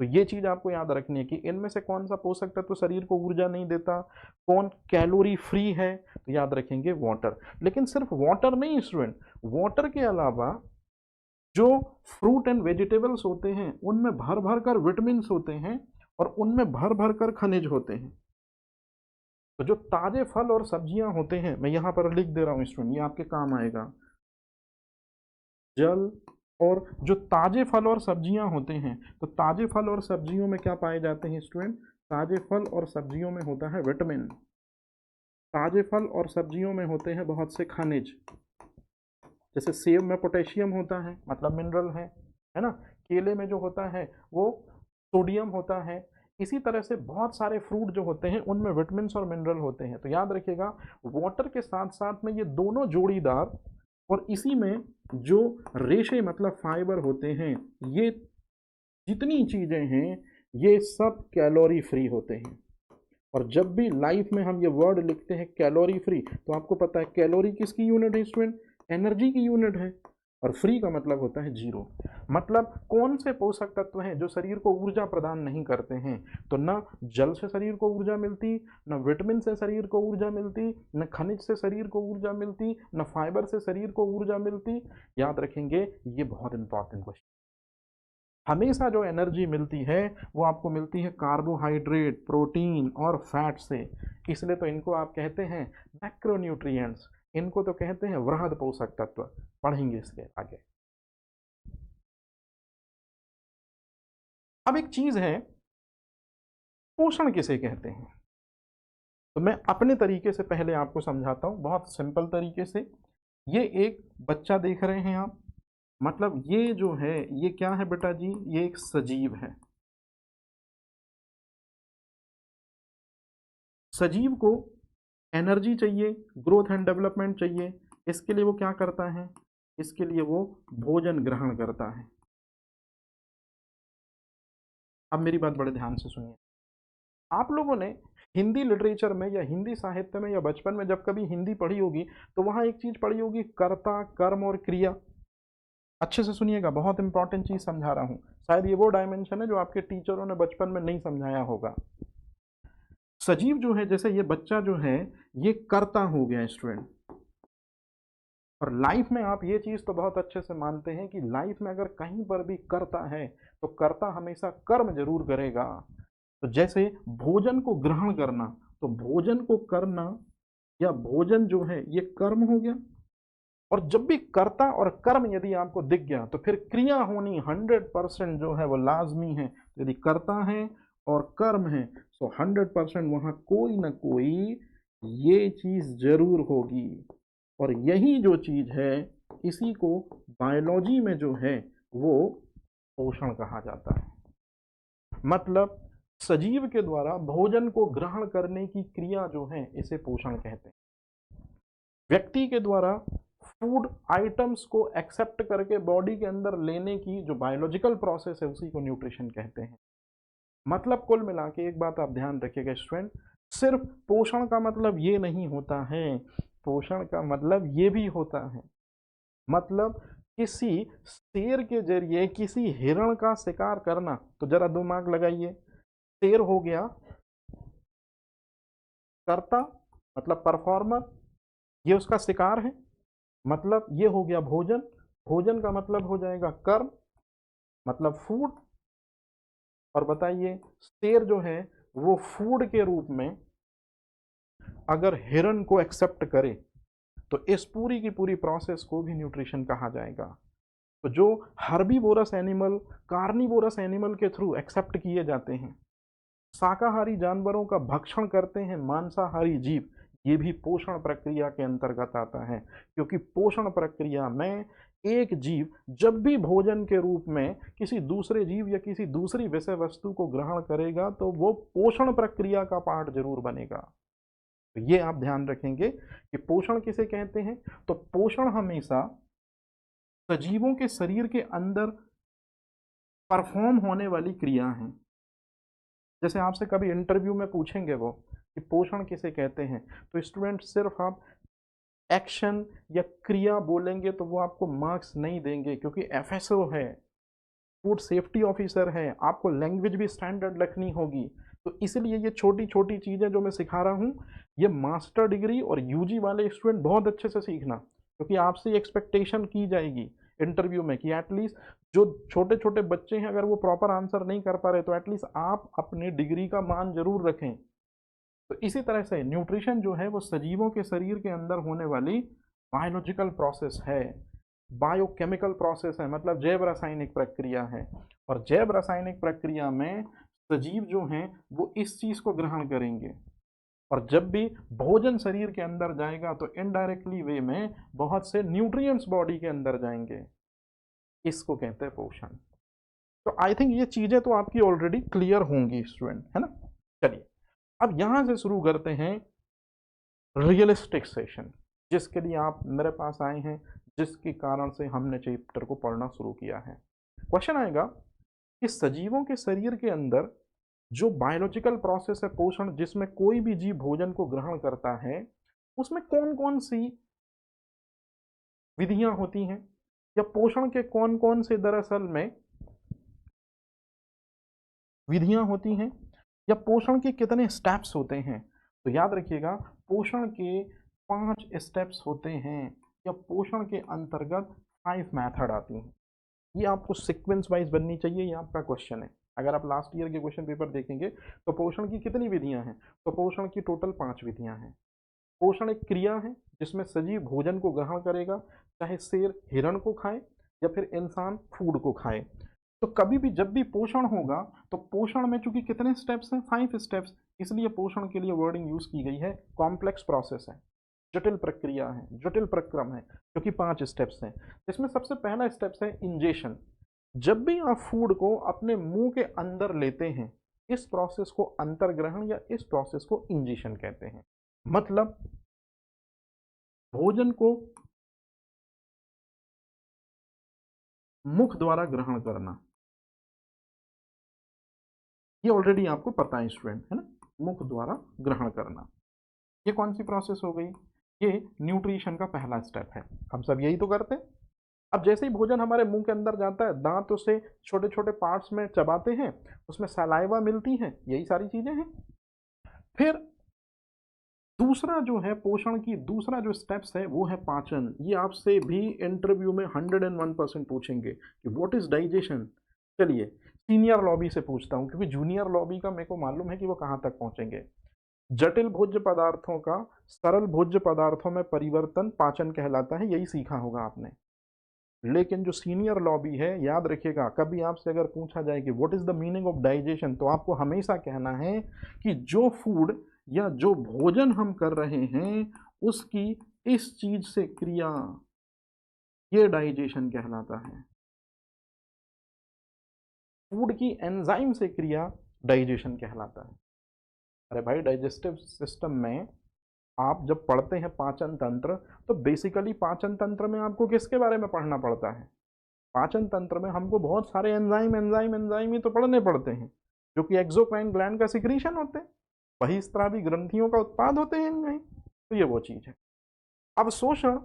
तो ये चीज़ आपको याद रखनी है कि इनमें से कौन सा पोषक तत्व शरीर को ऊर्जा नहीं देता, कौन कैलोरी फ्री है, तो याद रखेंगे वाटर। लेकिन सिर्फ वाटर नहीं स्टूडेंट, वाटर के अलावा जो फ्रूट एंड वेजिटेबल्स होते हैं उनमें भर भर कर विटामिन होते हैं और उनमें भर भर कर खनिज होते हैं। तो जो ताजे फल और सब्जियां होते हैं, मैं यहाँ पर लिख दे रहा हूँ स्टूडेंट, ये आपके काम आएगा, जल और जो ताजे फल और सब्जियां होते हैं, तो ताजे फल और सब्जियों में क्या पाए जाते हैं स्टूडेंट, ताजे फल और सब्जियों में होता है विटामिन, ताजे फल और सब्जियों में होते हैं बहुत से खनिज, जैसे सेब में पोटेशियम होता है मतलब मिनरल है ना, केले में जो होता है वो सोडियम होता है। इसी तरह से बहुत सारे फ्रूट जो होते हैं उनमें विटामिन और मिनरल होते हैं। तो याद रखिएगा वाटर के साथ साथ में ये दोनों जोड़ीदार और इसी में जो रेशे मतलब फाइबर होते हैं, ये जितनी चीज़ें हैं ये सब कैलोरी फ्री होते हैं। और जब भी लाइफ में हम ये वर्ड लिखते हैं कैलोरी फ्री, तो आपको पता है कैलोरी किसकी यूनिट है स्टूडेंट, एनर्जी की यूनिट है, और फ्री का मतलब होता है जीरो। मतलब कौन से पोषक तत्व हैं जो शरीर को ऊर्जा प्रदान नहीं करते हैं, तो ना जल से शरीर को ऊर्जा मिलती, न विटामिन से शरीर को ऊर्जा मिलती, न खनिज से शरीर को ऊर्जा मिलती, न फाइबर से शरीर को ऊर्जा मिलती। याद रखेंगे, ये बहुत इंपॉर्टेंट क्वेश्चन। हमेशा जो एनर्जी मिलती है वो आपको मिलती है कार्बोहाइड्रेट, प्रोटीन और फैट से। इसलिए तो इनको आप कहते हैं मैक्रोन्यूट्रिएंट्स, इनको तो कहते हैं वृहद पोषक तत्व। पढ़ेंगे इसके आगे। अब एक चीज है, पोषण किसे कहते हैं, तो मैं अपने तरीके से पहले आपको समझाता हूं, बहुत सिंपल तरीके से। ये एक बच्चा देख रहे हैं आप, मतलब ये जो है ये क्या है बेटा जी, ये एक सजीव है। सजीव को एनर्जी चाहिए, ग्रोथ एंड डेवलपमेंट चाहिए। इसके लिए वो क्या करता है, इसके लिए वो भोजन ग्रहण करता है। अब मेरी बात बड़े ध्यान से सुनिए। आप लोगों ने हिंदी लिटरेचर में या हिंदी साहित्य में या बचपन में जब कभी हिंदी पढ़ी होगी तो वहां एक चीज पढ़ी होगी, कर्ता, कर्म और क्रिया। अच्छे से सुनिएगा, बहुत इंपॉर्टेंट चीज समझा रहा हूं। शायद ये वो डायमेंशन है जो आपके टीचरों ने बचपन में नहीं समझाया होगा। सजीव जो है, जैसे ये बच्चा जो है ये कर्ता हो गया स्टूडेंट। और लाइफ में आप ये चीज तो बहुत अच्छे से मानते हैं कि लाइफ में अगर कहीं पर भी कर्ता है तो कर्ता हमेशा कर्म जरूर करेगा। तो जैसे भोजन को ग्रहण करना, तो भोजन को करना या भोजन जो है ये कर्म हो गया। और जब भी कर्ता और कर्म यदि आपको दिख गया तो फिर क्रिया होनी 100% जो है वो लाजमी है। यदि कर्ता है और कर्म है तो 100% वहां कोई ना कोई ये चीज जरूर होगी। और यही जो चीज है इसी को बायोलॉजी में जो है वो पोषण कहा जाता है। मतलब सजीव के द्वारा भोजन को ग्रहण करने की क्रिया जो है इसे पोषण कहते हैं। व्यक्ति के द्वारा फूड आइटम्स को एक्सेप्ट करके बॉडी के अंदर लेने की जो बायोलॉजिकल प्रोसेस है उसी को न्यूट्रिशन कहते हैं। मतलब कुल मिला के एक बात आप ध्यान रखिएगा स्टूडेंट, सिर्फ पोषण का मतलब ये नहीं होता है, पोषण का मतलब ये भी होता है। मतलब किसी शेर के जरिए किसी हिरण का शिकार करना, तो जरा दिमाग लगाइए। शेर हो गया कर्ता, मतलब परफॉर्मर, ये उसका शिकार है, मतलब ये हो गया भोजन। भोजन का मतलब हो जाएगा कर्म, मतलब फूड। और बताइए शेर जो है वो फूड के रूप में अगर हिरण को एक्सेप्ट करे तो इस पूरी की पूरी प्रोसेस को भी न्यूट्रिशन कहा जाएगा। तो जो हर्बीवोरस एनिमल कार्निवोरस एनिमल के थ्रू एक्सेप्ट किए जाते हैं, शाकाहारी जानवरों का भक्षण करते हैं मांसाहारी जीव, ये भी पोषण प्रक्रिया के अंतर्गत आता है। क्योंकि पोषण प्रक्रिया में एक जीव जब भी भोजन के रूप में किसी दूसरे जीव या किसी दूसरी विषय वस्तु को ग्रहण करेगा तो वो पोषण प्रक्रिया का पार्ट जरूर बनेगा। तो ये आप ध्यान रखेंगे कि पोषण किसे कहते हैं। तो पोषण हमेशा सजीवों के शरीर के अंदर परफॉर्म होने वाली क्रिया है। जैसे आपसे कभी इंटरव्यू में पूछेंगे वो कि पोषण किसे कहते हैं, तो स्टूडेंट सिर्फ आप एक्शन या क्रिया बोलेंगे तो वो आपको मार्क्स नहीं देंगे, क्योंकि एफएसओ है, फूड सेफ्टी ऑफिसर है, आपको लैंग्वेज भी स्टैंडर्ड रखनी होगी। तो इसलिए ये छोटी छोटी चीज़ें जो मैं सिखा रहा हूँ ये मास्टर डिग्री और यूजी वाले स्टूडेंट बहुत अच्छे से सीखना, क्योंकि आपसे एक्सपेक्टेशन की जाएगी इंटरव्यू में कि एटलीस्ट जो छोटे छोटे बच्चे हैं अगर वो प्रॉपर आंसर नहीं कर पा रहे तो एटलीस्ट आप अपनी डिग्री का मान जरूर रखें। तो इसी तरह से न्यूट्रिशन जो है वो सजीवों के शरीर के अंदर होने वाली बायोलॉजिकल प्रोसेस है, बायोकेमिकल प्रोसेस है, मतलब जैव रासायनिक प्रक्रिया है। और जैव रासायनिक प्रक्रिया में सजीव जो हैं वो इस चीज को ग्रहण करेंगे। और जब भी भोजन शरीर के अंदर जाएगा तो इनडायरेक्टली वे में बहुत से न्यूट्रिएंट्स बॉडी के अंदर जाएंगे, इसको कहते हैं पोषण। तो आई थिंक ये चीजें तो आपकी ऑलरेडी क्लियर होंगी स्टूडेंट, है ना। चलिए अब यहां से शुरू करते हैं रियलिस्टिक सेशन, जिसके लिए आप मेरे पास आए हैं, जिसके कारण से हमने चैप्टर को पढ़ना शुरू किया है। क्वेश्चन आएगा कि सजीवों के शरीर के अंदर जो बायोलॉजिकल प्रोसेस है पोषण, जिसमें कोई भी जीव भोजन को ग्रहण करता है, उसमें कौन कौन सी विधियां होती हैं, या पोषण के कौन कौन से दरअसल में विधियां होती हैं, या पोषण के कितने स्टेप्स होते हैं। तो याद रखिएगा पोषण के 5 स्टेप्स होते हैं, या पोषण के अंतर्गत 5 मेथड आती हैं। ये आपको सीक्वेंस वाइज बननी चाहिए, ये आपका क्वेश्चन है। अगर आप लास्ट ईयर के क्वेश्चन पेपर देखेंगे तो पोषण की कितनी विधियां हैं, तो पोषण की टोटल 5 विधियां हैं। पोषण एक क्रिया है जिसमें सजीव भोजन को ग्रहण करेगा, चाहे शेर हिरण को खाए या फिर इंसान फूड को खाए। तो कभी भी जब भी पोषण होगा तो पोषण में चूंकि कितने स्टेप्स हैं, 5 स्टेप्स, इसलिए पोषण के लिए वर्डिंग यूज की गई है कॉम्प्लेक्स प्रोसेस है, जटिल प्रक्रिया है, जटिल प्रक्रम है, क्योंकि 5 स्टेप्स हैं। इसमें सबसे पहला स्टेप्स है इंजेशन। जब भी आप फूड को अपने मुंह के अंदर लेते हैं, इस प्रोसेस को अंतर्ग्रहण या इस प्रोसेस को इंजेशन कहते हैं। मतलब भोजन को मुख द्वारा ग्रहण करना, ये ऑलरेडी आपको पता है स्टूडेंट, है ना, मुख द्वारा ग्रहण करना। ये कौन सी प्रोसेस हो गई, ये न्यूट्रिशन का पहला स्टेप है। हम सब यही तो करते हैं। अब जैसे ही भोजन हमारे मुंह के अंदर जाता है, दांतों से छोटे छोटे पार्ट्स में चबाते हैं, उसमें सलाइवा मिलती है, यही सारी चीजें हैं। फिर दूसरा जो है पोषण की दूसरा जो स्टेप्स है वो है पाचन। ये आपसे भी इंटरव्यू में 101% पूछेंगे कि व्हाट इज डाइजेशन। चलिए सीनियर लॉबी से पूछता हूँ, क्योंकि जूनियर लॉबी का मेरे को मालूम है कि वो कहाँ तक पहुंचेंगे। जटिल भोज्य पदार्थों का सरल भोज्य पदार्थों में परिवर्तन पाचन कहलाता है, यही सीखा होगा आपने। लेकिन जो सीनियर लॉबी है, याद रखिएगा, कभी आपसे अगर पूछा जाए कि what is the meaning of digestion, तो आपको हमेशा कहना है कि जो फूड या जो भोजन हम कर रहे हैं उसकी इस चीज से क्रिया, ये डाइजेशन कहलाता है। फूड की एंजाइम से क्रिया डाइजेशन कहलाता है। अरे भाई, डाइजेस्टिव सिस्टम में आप जब पढ़ते हैं पाचन तंत्र, तो बेसिकली पाचन तंत्र में आपको किसके बारे में पढ़ना पड़ता है? पाचन तंत्र में हमको बहुत सारे एंजाइम एंजाइम एंजाइम ही तो पढ़ने पड़ते हैं, जो कि एक्सोक्राइन ग्लैंड का सिक्रीशन होते हैं, वही स्त्रावी ग्रंथियों का उत्पाद होते हैं एंजाइम। तो ये वो चीज है। अवशोषण,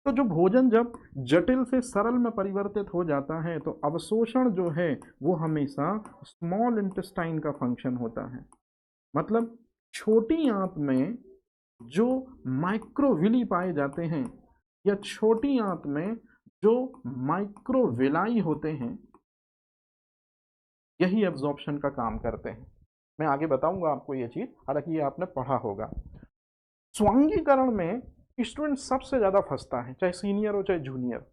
तो जो भोजन जब जटिल से सरल में परिवर्तित हो जाता है, तो अवशोषण जो है वो हमेशा स्मॉल इंटेस्टाइन का फंक्शन होता है। मतलब छोटी आंत में जो माइक्रोविली पाए जाते हैं या छोटी आंत में जो माइक्रोविलाई होते हैं, यही एब्जॉर्प्शन का काम करते हैं। मैं आगे बताऊंगा आपको ये चीज, हालांकि ये आपने पढ़ा होगा। स्वांगीकरण में स्टूडेंट सबसे ज्यादा फंसता है, चाहे सीनियर हो चाहे जूनियर।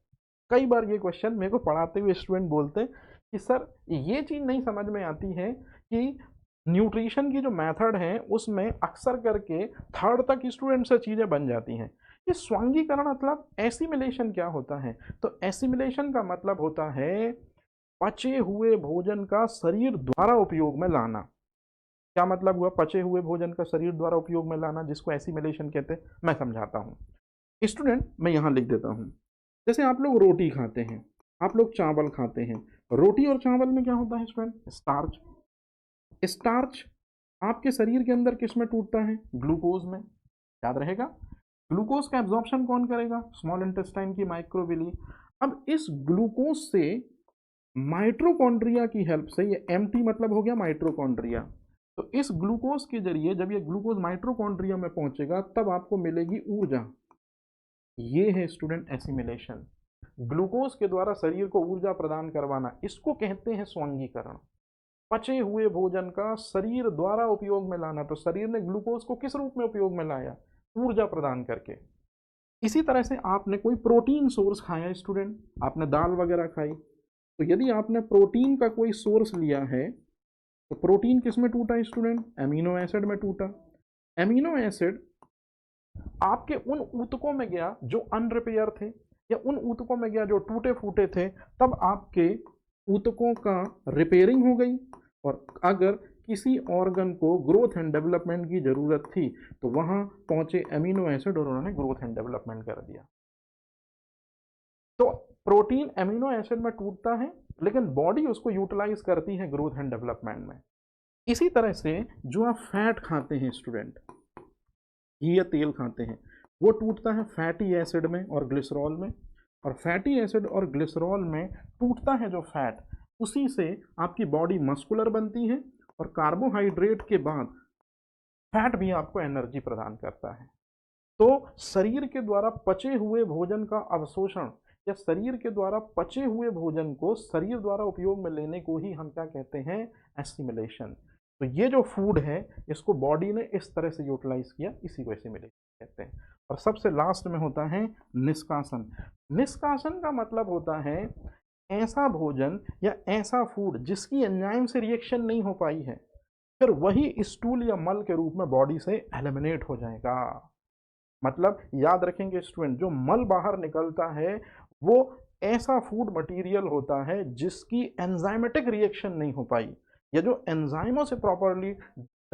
कई बार ये क्वेश्चन मेरे को पढ़ाते हुए स्टूडेंट बोलते हैं कि सर ये चीज नहीं समझ में आती है कि न्यूट्रिशन की जो मेथड है उसमें अक्सर करके थर्ड तक स्टूडेंट से चीजें बन जाती हैं। ये स्वांगीकरण मतलब एसिमिलेशन क्या होता है? तो एसिमिलेशन का मतलब होता है पचे हुए भोजन का शरीर द्वारा उपयोग में लाना। क्या मतलब हुआ पचे हुए भोजन का शरीर द्वारा उपयोग में लाना, जिसको एसिमिलेशन कहते हैं? मैं समझाता हूँ स्टूडेंट, मैं यहाँ लिख देता हूँ। जैसे आप लोग रोटी खाते हैं, आप लोग चावल खाते हैं, रोटी और चावल में क्या होता है स्टूडेंट? स्टार्च। स्टार्च आपके शरीर के अंदर किस में टूटता है? ग्लूकोज में। याद रहेगा, ग्लूकोज का एब्जॉर्प्शन कौन करेगा? स्मॉल इंटेस्टाइन की माइक्रोविली। अब इस ग्लूकोज से माइट्रोकॉन्ड्रिया की हेल्प से, ये एमटी मतलब हो गया माइट्रोकॉन्ड्रिया, तो इस ग्लूकोज के जरिए जब ये ग्लूकोज माइट्रोकॉन्ड्रिया में पहुंचेगा तब आपको मिलेगी ऊर्जा। ये है स्टूडेंट एसिमिलेशन, ग्लूकोज के द्वारा शरीर को ऊर्जा प्रदान करवाना, इसको कहते हैं स्वांगीकरण। पचे हुए भोजन का शरीर द्वारा उपयोग में लाना, तो शरीर ने ग्लूकोज को किस रूप में उपयोग में लाया? ऊर्जा प्रदान करके। इसी तरह से आपने कोई प्रोटीन सोर्स खाया स्टूडेंट, आपने दाल वगैरह खाई, तो यदि आपने प्रोटीन का कोई सोर्स लिया है तो प्रोटीन किस में टूटा स्टूडेंट? एमिनो एसिड में टूटा। एमिनो एसिड आपके उन ऊतकों में गया जो अनरिपेयर थे, या उन ऊतकों में गया जो टूटे फूटे थे, तब आपके ऊतकों का रिपेयरिंग हो गई। और अगर किसी ऑर्गन को ग्रोथ एंड डेवलपमेंट की जरूरत थी तो वहां पहुंचे एमिनो एसिड और उन्होंने ग्रोथ एंड डेवलपमेंट कर दिया। तो प्रोटीन एमिनो एसिड में टूटता है, लेकिन बॉडी उसको यूटिलाइज करती है ग्रोथ एंड डेवलपमेंट में। इसी तरह से जो आप फैट खाते हैं स्टूडेंट, घी या तेल खाते हैं, वो टूटता है फैटी एसिड में और ग्लिसरॉल में। और फैटी एसिड और ग्लिसरॉल में टूटता है जो फैट, उसी से आपकी बॉडी मस्कुलर बनती है, और कार्बोहाइड्रेट के बाद फैट भी आपको एनर्जी प्रदान करता है। तो शरीर के द्वारा पचे हुए भोजन का अवशोषण या शरीर के द्वारा पचे हुए भोजन को शरीर द्वारा उपयोग में लेने को ही हम क्या कहते हैं, एसिमिलेशन। तो ये जो फूड है इसको बॉडी ने इस तरह से यूटिलाइज किया, इसी को एसिमिलेशन कहते हैं। और सबसे लास्ट में होता है निष्कासन। निष्कासन का मतलब होता है ऐसा भोजन या ऐसा फूड जिसकी एंजाइम से रिएक्शन नहीं हो पाई है, फिर वही स्टूल या मल के रूप में बॉडी से एलिमिनेट हो जाएगा। मतलब याद रखेंगे स्टूडेंट, जो मल बाहर निकलता है वो ऐसा फूड मटेरियल होता है जिसकी एंजाइमेटिक रिएक्शन नहीं हो पाई, या जो एंजाइमों से प्रॉपरली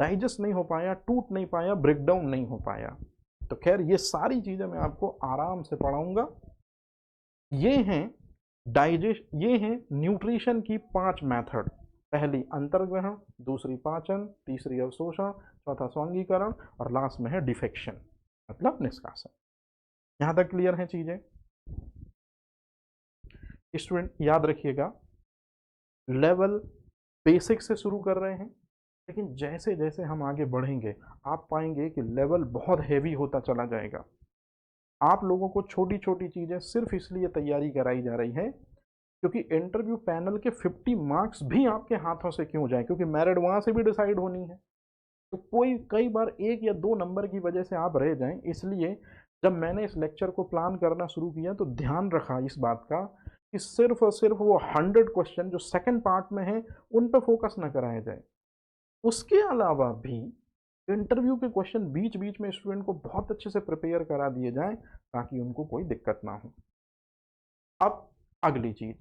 डाइजेस्ट नहीं हो पाया, टूट नहीं पाया, ब्रेकडाउन नहीं हो पाया। तो खैर ये सारी चीजें मैं आपको आराम से पढ़ाऊंगा। ये हैं ये हैं न्यूट्रिशन की 5 मेथड। पहली अंतर्ग्रहण, दूसरी पाचन, तीसरी अवशोषण, चौथा स्वांगीकरण और लास्ट में है डिफेक्शन मतलब निष्कासन। यहां तक क्लियर है चीजें? स्टूडेंट याद रखिएगा, लेवल बेसिक से शुरू कर रहे हैं, लेकिन जैसे जैसे हम आगे बढ़ेंगे आप पाएंगे कि लेवल बहुत हैवी होता चला जाएगा। आप लोगों को छोटी छोटी चीजें सिर्फ इसलिए तैयारी कराई जा रही है क्योंकि इंटरव्यू पैनल के 50 मार्क्स भी आपके हाथों से क्यों जाए, क्योंकि मेरिट वहां से भी डिसाइड होनी है। तो कोई कई बार 1 या 2 नंबर की वजह से आप रह जाएं, इसलिए जब मैंने इस लेक्चर को प्लान करना शुरू किया तो ध्यान रखा इस बात का कि सिर्फ और सिर्फ वो 100 क्वेश्चन जो सेकंड पार्ट में है उन पर फोकस न कराया जाए। उसके अलावा भी इंटरव्यू के क्वेश्चन बीच बीच में स्टूडेंट को बहुत अच्छे से प्रिपेयर करा दिए जाएं ताकि उनको कोई दिक्कत ना हो। अब अगली चीज,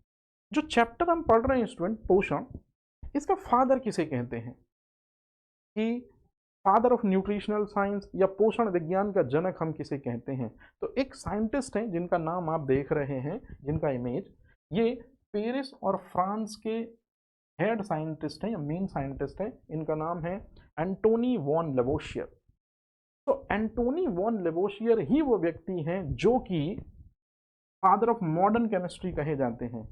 जो चैप्टर हम पढ़ रहे हैं स्टूडेंट, पोषण, इसका फादर किसे कहते हैं? कि फादर ऑफ न्यूट्रिशनल साइंस या पोषण विज्ञान का जनक हम किसे कहते हैं? तो एक साइंटिस्ट हैं जिनका नाम आप देख रहे हैं, जिनका इमेज, ये पेरिस और फ्रांस के हेड साइंटिस्ट हैं या मेन साइंटिस्ट हैं। इनका नाम है एंटोनी वॉन लेवोशियर। तो एंटोनी वॉन लेवोशियर ही वो व्यक्ति हैं जो कि फादर ऑफ मॉडर्न केमिस्ट्री कहे जाते हैं।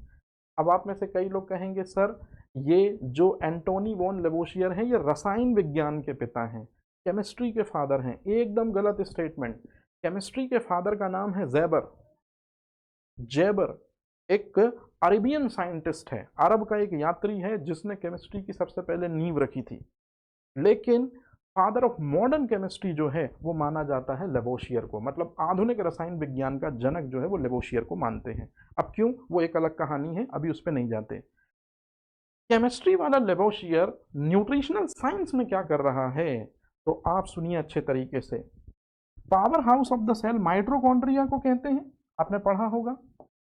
अब आप में से कई लोग कहेंगे सर ये जो एंटोनी वॉन लेवोशियर हैं ये रसायन विज्ञान के पिता हैं, केमिस्ट्री के फादर हैं। एकदम गलत स्टेटमेंट। केमिस्ट्री के फादर का नाम है ज़ेबर। जेबर एक अरेबियन साइंटिस्ट है, अरब का एक यात्री है जिसने केमिस्ट्री की सबसे पहले नींव रखी थी। लेकिन फादर ऑफ मॉडर्न केमिस्ट्री जो है वो माना जाता है लेवोशियर को, मतलब आधुनिक रसायन विज्ञान का जनक जो है वो लेवोशियर को मानते हैं। अब क्यों, वो एक अलग कहानी है, अभी उस पर नहीं जाते। केमिस्ट्री वाला लेवोशियर न्यूट्रिशनल साइंस में क्या कर रहा है तो आप सुनिए अच्छे तरीके से। Power house of the cell mitochondria को कहते हैं, आपने पढ़ा होगा।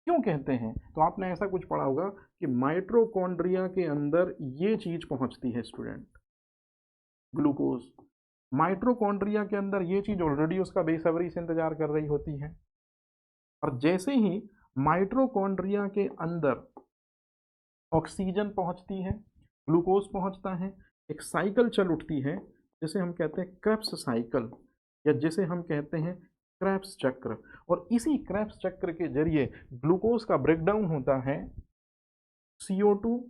क्यों कहते हैं? तो आपने ऐसा कुछ पढ़ा होगा कि माइटोकॉन्ड्रिया के अंदर ये चीज पहुंचती है स्टूडेंट, ग्लूकोज। माइटोकॉन्ड्रिया के अंदर ये चीज ऑलरेडी उसका बेसब्री से इंतजार कर रही होती है, और जैसे ही माइटोकॉन्ड्रिया के अंदर ऑक्सीजन पहुंचती है, ग्लूकोज पहुंचता है, एक साइकिल चल उठती है जिसे हम कहते हैं क्रेब्स साइकिल, या जिसे हम कहते हैं क्रेब्स चक्र। और इसी क्रेब्स चक्र के जरिए ग्लूकोज का ब्रेकडाउन होता है, CO2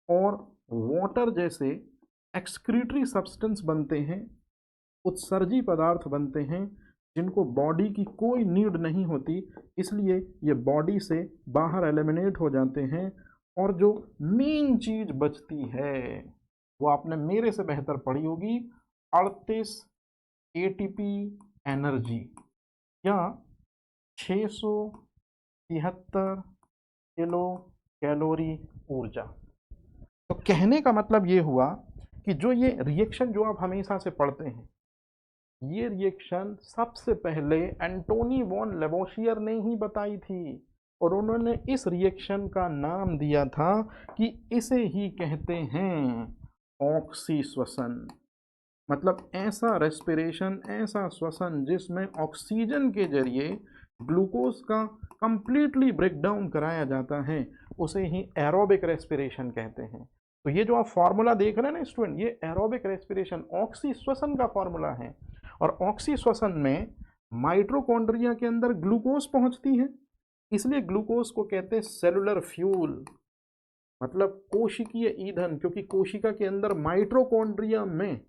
और वाटर जैसे एक्सक्रीटरी सब्सटेंस बनते हैं, उत्सर्जी पदार्थ बनते हैं जिनको बॉडी की कोई नीड नहीं होती, इसलिए ये बॉडी से बाहर एलिमिनेट हो जाते हैं। और जो मेन चीज बचती है वो आपने मेरे से बेहतर पढ़ी होगी, 38 ATP एनर्जी या 673 किलो कैलोरी ऊर्जा। तो कहने का मतलब ये हुआ कि जो ये रिएक्शन जो आप हमेशा से पढ़ते हैं, ये रिएक्शन सबसे पहले एंटोनी वॉन लेवोशियर ने ही बताई थी, और उन्होंने इस रिएक्शन का नाम दिया था कि इसे ही कहते हैं ऑक्सी श्वसन। मतलब ऐसा रेस्पिरेशन, ऐसा श्वसन जिसमें ऑक्सीजन के जरिए ग्लूकोज का कंप्लीटली ब्रेकडाउन कराया जाता है, उसे ही एरोबिक रेस्पिरेशन कहते हैं। तो ये जो आप फॉर्मूला देख रहे हैं ना स्टूडेंट, ये एरोबिक रेस्पिरेशन ऑक्सी श्वसन का फॉर्मूला है। और ऑक्सी श्वसन में माइटोकॉन्ड्रिया के अंदर ग्लूकोज पहुंचती है, इसलिए ग्लूकोज को कहते हैं सेलुलर फ्यूल, मतलब कोशिकीय ईंधन, क्योंकि कोशिका के अंदर माइटोकॉन्ड्रिया में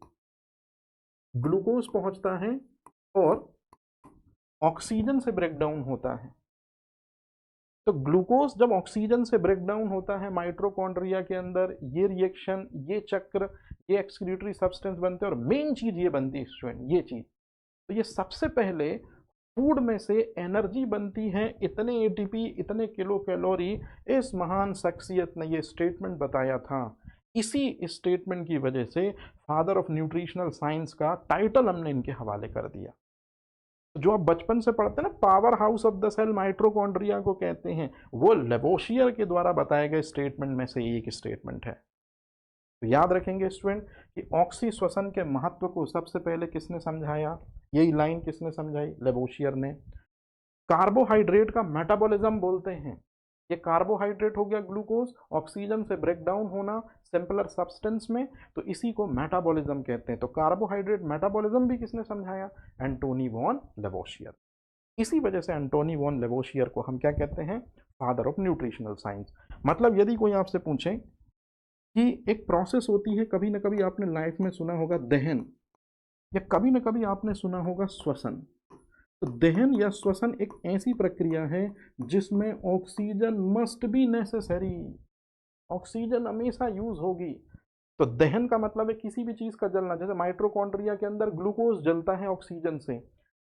ग्लूकोज पहुंचता है और ऑक्सीजन से ब्रेकडाउन होता है। तो ग्लूकोज जब ऑक्सीजन से ब्रेक डाउन होता है माइटोकॉन्ड्रिया के अंदर, ये रिएक्शन, ये चक्र, ये एक्सक्रीटरी सब्सटेंस बनते हैं और मेन चीज ये बनती है स्टूडेंट, ये चीज। तो ये सबसे पहले फूड में से एनर्जी बनती है, इतने एटीपी, इतने किलो कैलोरी। इस महान शख्सियत ने ये स्टेटमेंट बताया था। इसी स्टेटमेंट की वजह से फादर ऑफ न्यूट्रिशनल साइंस का टाइटल हमने इनके हवाले कर दिया। जो आप बचपन से पढ़ते हैं ना, power house of the cell mitochondria को कहते हैं, वो लेवोशियर के द्वारा बताए गए स्टेटमेंट में से एक स्टेटमेंट है। तो याद रखेंगे स्टूडेंट कि ऑक्सी श्वसन के महत्व को सबसे पहले किसने समझाया, यही लाइन किसने समझाई, लेवोशियर ने। कार्बोहाइड्रेट का मेटाबॉलिज्म बोलते हैं, ये कार्बोहाइड्रेट हो गया ग्लूकोज, ऑक्सीजन से ब्रेक डाउन होना सिंपलर सब्सटेंस में, तो इसी को मेटाबॉलिज्म कहते हैं। तो कार्बोहाइड्रेट मेटाबॉलिज्म भी किसने समझाया, एंटोनी वॉन लेवोशियर। इसी वजह से एंटोनी वॉन लेवोशियर को हम क्या कहते हैं, फादर ऑफ न्यूट्रिशनल साइंस। मतलब यदि कोई आपसे पूछे कि एक प्रोसेस होती है, कभी ना कभी आपने लाइफ में सुना होगा दहन, या कभी ना कभी आपने सुना होगा श्वसन। तो दहन या श्वसन एक ऐसी प्रक्रिया है जिसमें oxygen must be necessary, oxygen हमेशा यूज होगी। तो दहन का मतलब है किसी भी चीज का जलना, जैसे माइटोकॉन्ड्रिया के अंदर ग्लूकोज जलता है ऑक्सीजन से,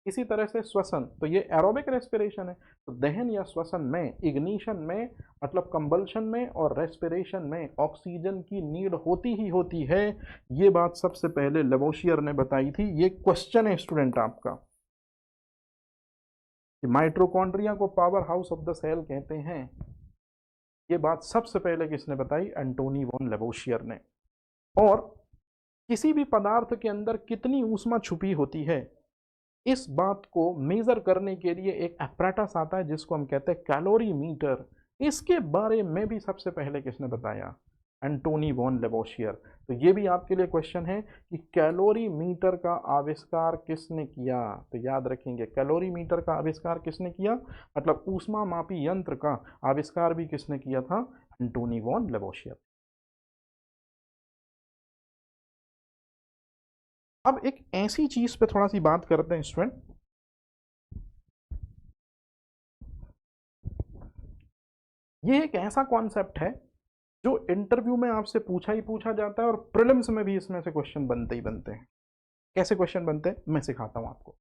इसी तरह से श्वसन, तो ये एरोबिक रेस्पिरेशन है। तो दहन या श्वसन में, इग्निशन में मतलब कंबल्शन में और रेस्पिरेशन में ऑक्सीजन की नीड होती ही होती है। ये बात सबसे पहले लेवोशियर ने बताई थी। ये क्वेश्चन है स्टूडेंट आपका कि माइटोकॉन्ड्रिया को power house of the cell कहते हैं, ये बात सबसे पहले किसने बताई, एंटोनी वॉन लेवोशियर ने। और किसी भी पदार्थ के अंदर कितनी ऊष्मा छुपी होती है, इस बात को मेजर करने के लिए एक apparatus आता है जिसको हम कहते हैं कैलोरी मीटर। इसके बारे में भी सबसे पहले किसने बताया, एंटोनी वॉन लेवोशियर। तो ये भी आपके लिए क्वेश्चन है कि कैलोरी मीटर का आविष्कार किसने किया। तो याद रखेंगे कैलोरी मीटर का आविष्कार किसने किया, मतलब ऊष्मा मापी यंत्र का आविष्कार भी किसने किया था, एंटोनी वॉन लेवोशियर। अब एक ऐसी चीज पे थोड़ा सी बात करते हैं स्टूडेंट, ये एक ऐसा कॉन्सेप्ट है जो इंटरव्यू में आपसे पूछा ही पूछा जाता है और प्रीलिम्स में भी इसमें से क्वेश्चन बनते ही बनते हैं। कैसे क्वेश्चन बनते हैं मैं सिखाता हूं आपको।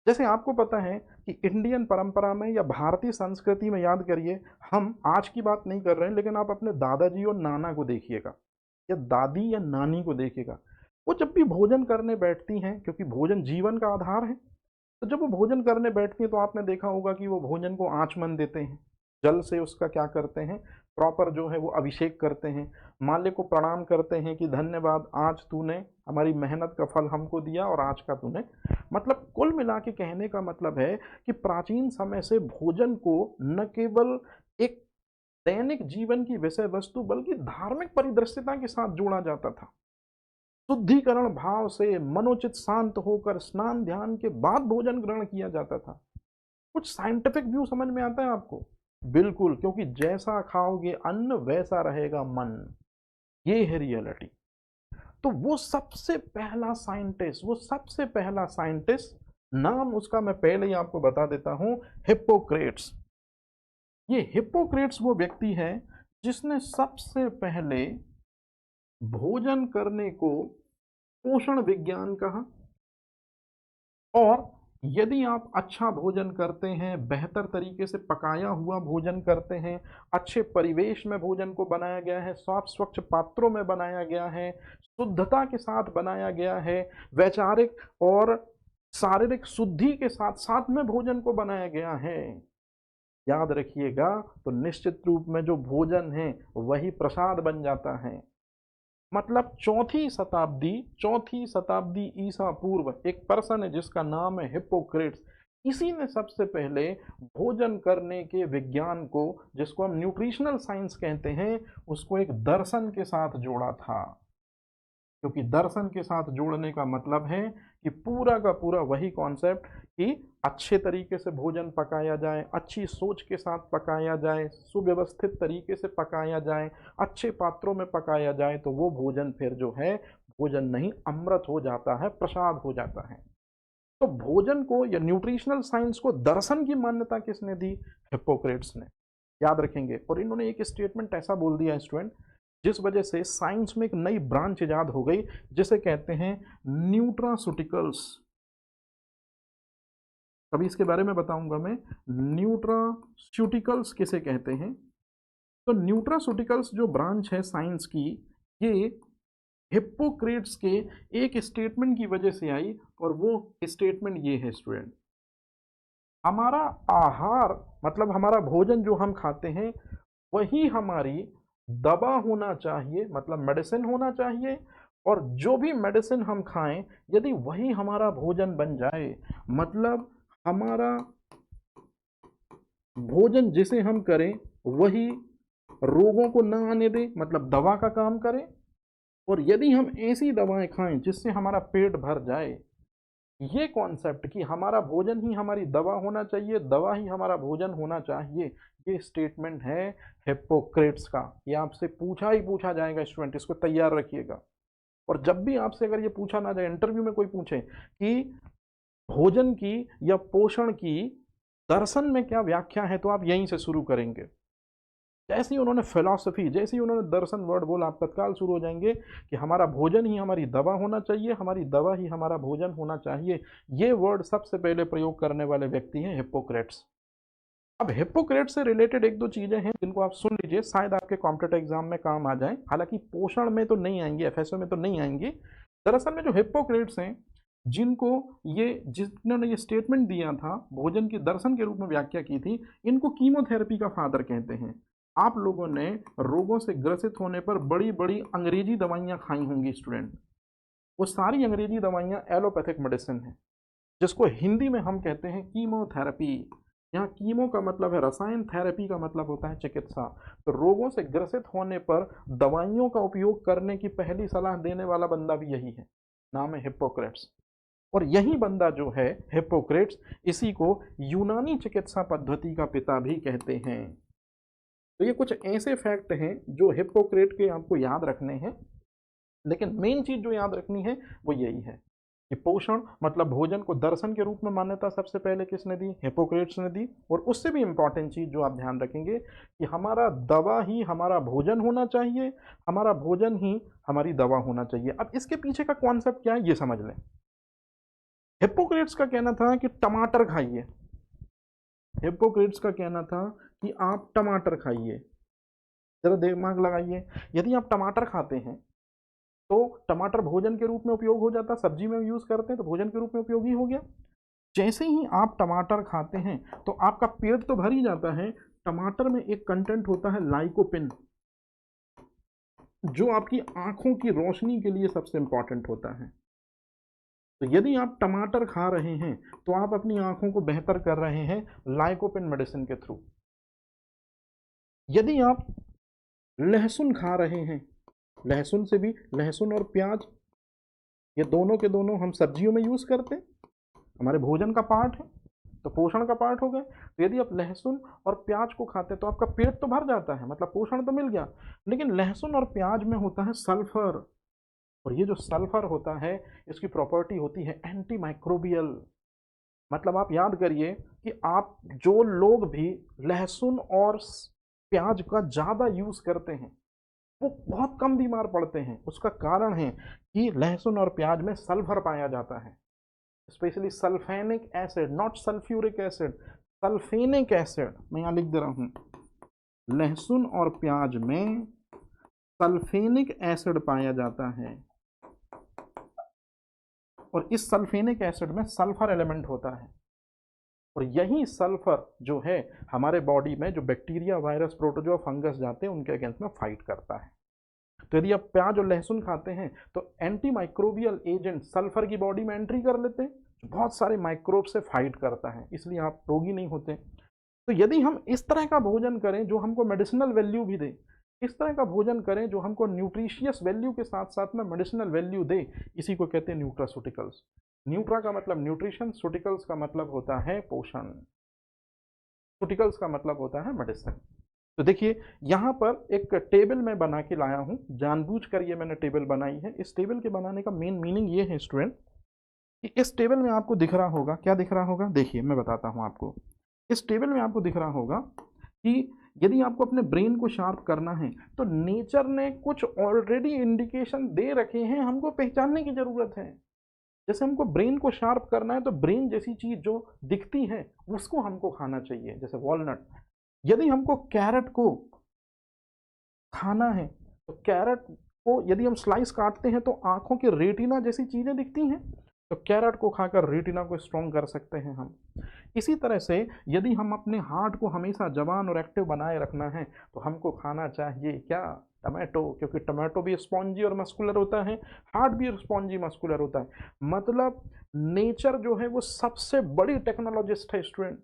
जैसे आपको पता है कि इंडियन परंपरा में या भारतीय संस्कृति में, याद करिए हम आज की बात नहीं कर रहे हैं, लेकिन आप अपने दादाजी और नाना को देखिएगा या दादी या नानी को देखिएगा, वो जब भी भोजन करने बैठती हैं, क्योंकि भोजन जीवन का आधार है, तो जब वो भोजन करने बैठती हैं तो आपने देखा होगा कि वो भोजन को आचमन देते हैं, जल से उसका क्या करते हैं, प्रॉपर जो है वो अभिषेक करते हैं, माल्य को प्रणाम करते हैं कि धन्यवाद, आज तूने हमारी मेहनत का फल हमको दिया और आज का तूने, मतलब कुल मिला के कहने का मतलब है कि प्राचीन समय से भोजन को न केवल एक दैनिक जीवन की विषय वस्तु बल्कि धार्मिक परिदृश्यता के साथ जोड़ा जाता था। शुद्धिकरण भाव से मनोचित शांत होकर स्नान ध्यान के बाद भोजन ग्रहण किया जाता था। कुछ साइंटिफिक व्यू समझ में आता है आपको, बिल्कुल, क्योंकि जैसा खाओगे अन्न वैसा रहेगा मन, ये है रियलिटी। तो वो सबसे पहला साइंटिस्ट, नाम उसका मैं पहले ही आपको बता देता हूं, हिप्पोक्रेट्स। ये हिप्पोक्रेट्स वो व्यक्ति है जिसने सबसे पहले भोजन करने को पोषण विज्ञान कहा। और यदि आप अच्छा भोजन करते हैं, बेहतर तरीके से पकाया हुआ भोजन करते हैं, अच्छे परिवेश में भोजन को बनाया गया है, साफ स्वच्छ पात्रों में बनाया गया है, शुद्धता के साथ बनाया गया है, वैचारिक और शारीरिक शुद्धि के साथ साथ में भोजन को बनाया गया है, याद रखिएगा, तो निश्चित रूप में जो भोजन है वही प्रसाद बन जाता है। मतलब चौथी शताब्दी ईसा पूर्व एक पर्सन है जिसका नाम है हिप्पोक्रेट्स। इसी ने सबसे पहले भोजन करने के विज्ञान को, जिसको हम न्यूट्रिशनल साइंस कहते हैं, उसको एक दर्शन के साथ जोड़ा था। क्योंकि दर्शन के साथ जोड़ने का मतलब है कि पूरा का पूरा वही कॉन्सेप्ट कि अच्छे तरीके से भोजन पकाया जाए, अच्छी सोच के साथ पकाया जाए, सुव्यवस्थित तरीके से पकाया जाए, अच्छे पात्रों में पकाया जाए, तो वो भोजन फिर जो है भोजन नहीं अमृत हो जाता है, प्रसाद हो जाता है। तो भोजन को या न्यूट्रिशनल साइंस को दर्शन की मान्यता किसने दी? हिप्पोक्रेट्स ने। याद रखेंगे। और इन्होंने एक स्टेटमेंट ऐसा बोल दिया स्टूडेंट, जिस वजह से साइंस में एक नई ब्रांच इजाद हो गई, जिसे कहते हैं न्यूट्रास्यूटिकल्स। अभी इसके बारे में बताऊंगा मैं। न्यूट्रास्यूटिकल्स किसे कहते हैं? तो न्यूट्रास्यूटिकल्स जो ब्रांच है साइंस की, ये हिप्पोक्रेट्स के एक स्टेटमेंट की वजह से आई, और वो स्टेटमेंट ये है स्टूडेंट, हमारा आहार मतलब हमारा भोजन जो हम खाते हैं वही हमारी दवा होना चाहिए, मतलब मेडिसिन होना चाहिए। और जो भी मेडिसिन हम खाएं, यदि वही हमारा भोजन बन जाए, मतलब हमारा भोजन जिसे हम करें वही रोगों को न आने दे, मतलब दवा का काम करे। और यदि हम ऐसी दवाएं खाएं जिससे हमारा पेट भर जाए, ये कॉन्सेप्ट कि हमारा भोजन ही हमारी दवा होना चाहिए, दवा ही हमारा भोजन होना चाहिए, ये स्टेटमेंट है हिप्पोक्रेट्स का। ये आपसे पूछा ही पूछा जाएगा स्टूडेंट, इसको तैयार रखिएगा। और जब भी आपसे अगर ये पूछा ना जाए, इंटरव्यू में कोई पूछे कि भोजन की या पोषण की दर्शन में क्या व्याख्या है, तो आप यहीं से शुरू करेंगे। जैसे ही उन्होंने फिलॉसफी, जैसे ही उन्होंने दर्शन वर्ड बोला, आप तत्काल शुरू हो जाएंगे कि हमारा भोजन ही हमारी दवा होना चाहिए, हमारी दवा ही हमारा भोजन होना चाहिए। ये वर्ड सबसे पहले प्रयोग करने वाले व्यक्ति हैं हिप्पोक्रेट्स। अब हिप्पोक्रेट्स से रिलेटेड एक दो चीजें हैं जिनको आप सुन लीजिए, शायद आपके कॉम्पिटेटिव एग्जाम में काम आ जाए। हालांकि पोषण में तो नहीं आएंगे, एफएसओ में तो नहीं आएंगी। दरअसल में जो हिप्पोक्रेट्स हैं, जिनको जिन्होंने ये स्टेटमेंट दिया था, भोजन की दर्शन के रूप में व्याख्या की थी, इनको कीमोथेरेपी का फादर कहते हैं। आप लोगों ने रोगों से ग्रसित होने पर बड़ी बड़ी अंग्रेजी दवाइयाँ खाई होंगी स्टूडेंट। वो सारी अंग्रेजी दवाइयाँ एलोपैथिक मेडिसिन है, जिसको हिंदी में हम कहते हैं कीमोथेरेपी। यहाँ कीमो का मतलब है रसायन, थेरेपी का मतलब होता है चिकित्सा। तो रोगों से ग्रसित होने पर दवाइयों का उपयोग करने की पहली सलाह देने वाला बंदा भी यही है, नाम है हिप्पोक्रेट्स। और यही बंदा जो है हिप्पोक्रेट्स, इसी को यूनानी चिकित्सा पद्धति का पिता भी कहते हैं। तो ये कुछ ऐसे फैक्ट हैं जो हिप्पोक्रेट के आपको याद रखने हैं। लेकिन मेन चीज जो याद रखनी है वो यही है कि पोषण मतलब भोजन को दर्शन के रूप में मान्यता सबसे पहले किसने दी? हिप्पोक्रेट्स ने दी। और उससे भी इंपॉर्टेंट चीज जो आप ध्यान रखेंगे कि हमारा दवा ही हमारा भोजन होना चाहिए, हमारा भोजन ही हमारी दवा होना चाहिए। अब इसके पीछे का कॉन्सेप्ट क्या है ये समझ लें। हिप्पोक्रेट्स का कहना था कि टमाटर खाइए। हिप्पोक्रेट्स का कहना था कि आप टमाटर खाइए। जरा दिमाग लगाइए, यदि आप टमाटर खाते हैं तो टमाटर भोजन के रूप में उपयोग हो जाता, सब्जी में यूज करते हैं तो भोजन के रूप में उपयोगी हो गया। जैसे ही आप टमाटर खाते हैं तो आपका पेट तो भर ही जाता है। टमाटर में एक कंटेंट होता है लाइकोपिन, जो आपकी आंखों की रोशनी के लिए सबसे इंपॉर्टेंट होता है। तो यदि आप टमाटर खा रहे हैं तो आप अपनी आंखों को बेहतर कर रहे हैं लाइकोपिन मेडिसिन के थ्रू। यदि आप लहसुन खा रहे हैं, लहसुन से भी, लहसुन और प्याज ये दोनों के दोनों हम सब्जियों में यूज करते हैं, हमारे भोजन का पार्ट है, तो पोषण का पार्ट हो गए। तो यदि आप लहसुन और प्याज को खाते हैं तो आपका पेट तो भर जाता है, मतलब पोषण तो मिल गया। लेकिन लहसुन और प्याज में होता है सल्फर, और ये जो सल्फर होता है इसकी प्रॉपर्टी होती है एंटी माइक्रोबियल। मतलब आप याद करिए कि आप जो लोग भी लहसुन और प्याज का ज़्यादा यूज़ करते हैं वो बहुत कम बीमार पड़ते हैं। उसका कारण है कि लहसुन और प्याज में सल्फर पाया जाता है, specially sulphenic acid, not sulphuric acid, sulphenic acid. मैं यहाँ लिख दे रहा हूँ, लहसुन और प्याज में सल्फेनिक एसिड पाया जाता है, और इस सल्फेनिक एसिड में सल्फर एलिमेंट होता है। और यही सल्फर जो है हमारे बॉडी में जो बैक्टीरिया, वायरस, प्रोटोजोआ, फंगस जाते हैं उनके अगेंस्ट में फाइट करता है। तो यदि आप प्याज और लहसुन खाते हैं तो एंटी माइक्रोबियल एजेंट सल्फर की बॉडी में एंट्री कर लेते हैं, बहुत सारे माइक्रोब से फाइट करता है, इसलिए आप रोगी नहीं होते। तो यदि हम इस तरह का भोजन करें जो हमको मेडिसिनल वैल्यू भी दे, इस तरह का भोजन करें जो हमको न्यूट्रिशियस वैल्यू के साथ साथ में मेडिसिनल वैल्यू दे, इसी को कहते हैं न्यूट्रास्यूटिकल्स। न्यूट्रा का मतलब न्यूट्रिशन, सूटिकल्स का मतलब होता है पोषण, सूटिकल्स का मतलब होता है मेडिसिन। तो देखिए यहाँ पर एक टेबल मैं बना के लाया हूँ, जानबूझ कर ये मैंने टेबल बनाई है। इस टेबल के बनाने का मेन मीनिंग ये है स्टूडेंट कि इस टेबल में आपको दिख रहा होगा, क्या दिख रहा होगा, देखिए मैं बताता हूँ आपको। इस टेबल में आपको दिख रहा होगा कि यदि आपको अपने ब्रेन को शार्प करना है तो नेचर ने कुछ ऑलरेडी इंडिकेशन दे रखे हैं, हमको पहचानने की जरूरत है। जैसे हमको ब्रेन को शार्प करना है तो ब्रेन जैसी चीज जो दिखती है उसको हमको खाना चाहिए, जैसे वॉलनट। यदि हमको कैरेट को खाना है तो कैरेट को यदि हम स्लाइस काटते हैं तो आंखों के रेटिना जैसी चीजें दिखती हैं, तो कैरेट को खाकर रेटिना को स्ट्रॉन्ग कर सकते हैं हम। इसी तरह से यदि हम अपने हार्ट को हमेशा जवान और एक्टिव बनाए रखना है तो हमको खाना चाहिए क्या, टमाटो, क्योंकि टमाटो भी स्पॉन्जी और मस्कुलर होता है, हार्ट भी स्पॉन्जी मस्कुलर होता है। मतलब नेचर जो है वो सबसे बड़ी टेक्नोलॉजिस्ट है स्टूडेंट।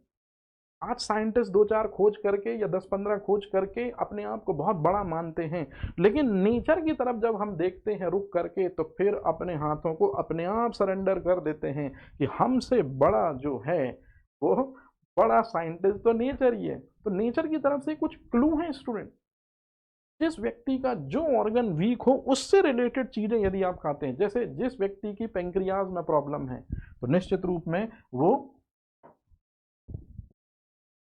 आज साइंटिस्ट दो चार खोज करके या 10-15 खोज करके अपने आप को बहुत बड़ा मानते हैं, लेकिन नेचर की तरफ जब हम देखते हैं रुक करके तो फिर अपने हाथों को अपने आप सरेंडर कर देते हैं कि हमसे बड़ा जो है वो बड़ा साइंटिस्ट तो नेचर ही है। तो नेचर की तरफ से कुछ क्लू है स्टूडेंट। जिस व्यक्ति का जो ऑर्गन वीक हो उससे रिलेटेड चीजें यदि आप खाते हैं, जैसे जिस व्यक्ति की पेंक्रियाज में प्रॉब्लम है तो निश्चित रूप में वो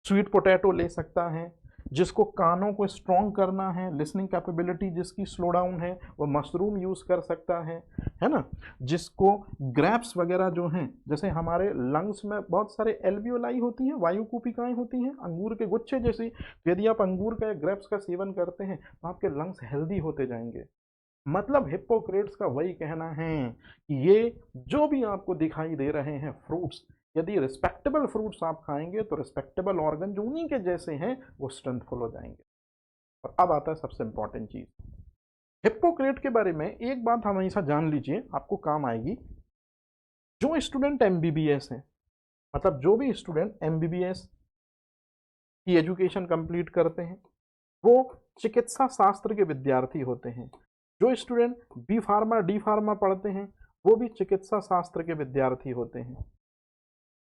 स्वीट पोटैटो ले सकता है। जिसको कानों को स्ट्रॉन्ग करना है, लिसनिंग कैपेबिलिटी जिसकी स्लो डाउन है, वो मशरूम यूज़ कर सकता है ना। जिसको ग्रैप्स वगैरह जो हैं, जैसे हमारे लंग्स में बहुत सारे एल्वियोलाई होती हैं, वायु कूपिकाएँ होती हैं अंगूर के गुच्छे जैसी, यदि आप अंगूर का या ग्रैप्स का सेवन करते हैं तो आपके लंग्स हेल्दी होते जाएंगे। मतलब हिप्पोक्रेट्स का वही कहना है कि ये जो भी आपको दिखाई दे रहे हैं फ्रूट्स, यदि रिस्पेक्टेबल फ्रूट्स आप खाएंगे तो रिस्पेक्टेबल ऑर्गन जो उन्हीं के जैसे हैं वो स्ट्रेंथफुल हो जाएंगे। और अब आता है सबसे इंपॉर्टेंट चीज, हिप्पोक्रेट के बारे में एक बात हमेशा जान लीजिए, आपको काम आएगी। जो स्टूडेंट एमबीबीएस है, मतलब जो भी स्टूडेंट एमबीबीएस की एजुकेशन कंप्लीट करते हैं वो चिकित्सा शास्त्र के विद्यार्थी होते हैं। जो student B pharma D pharma पढ़ते हैं वो भी चिकित्सा शास्त्र के विद्यार्थी होते हैं।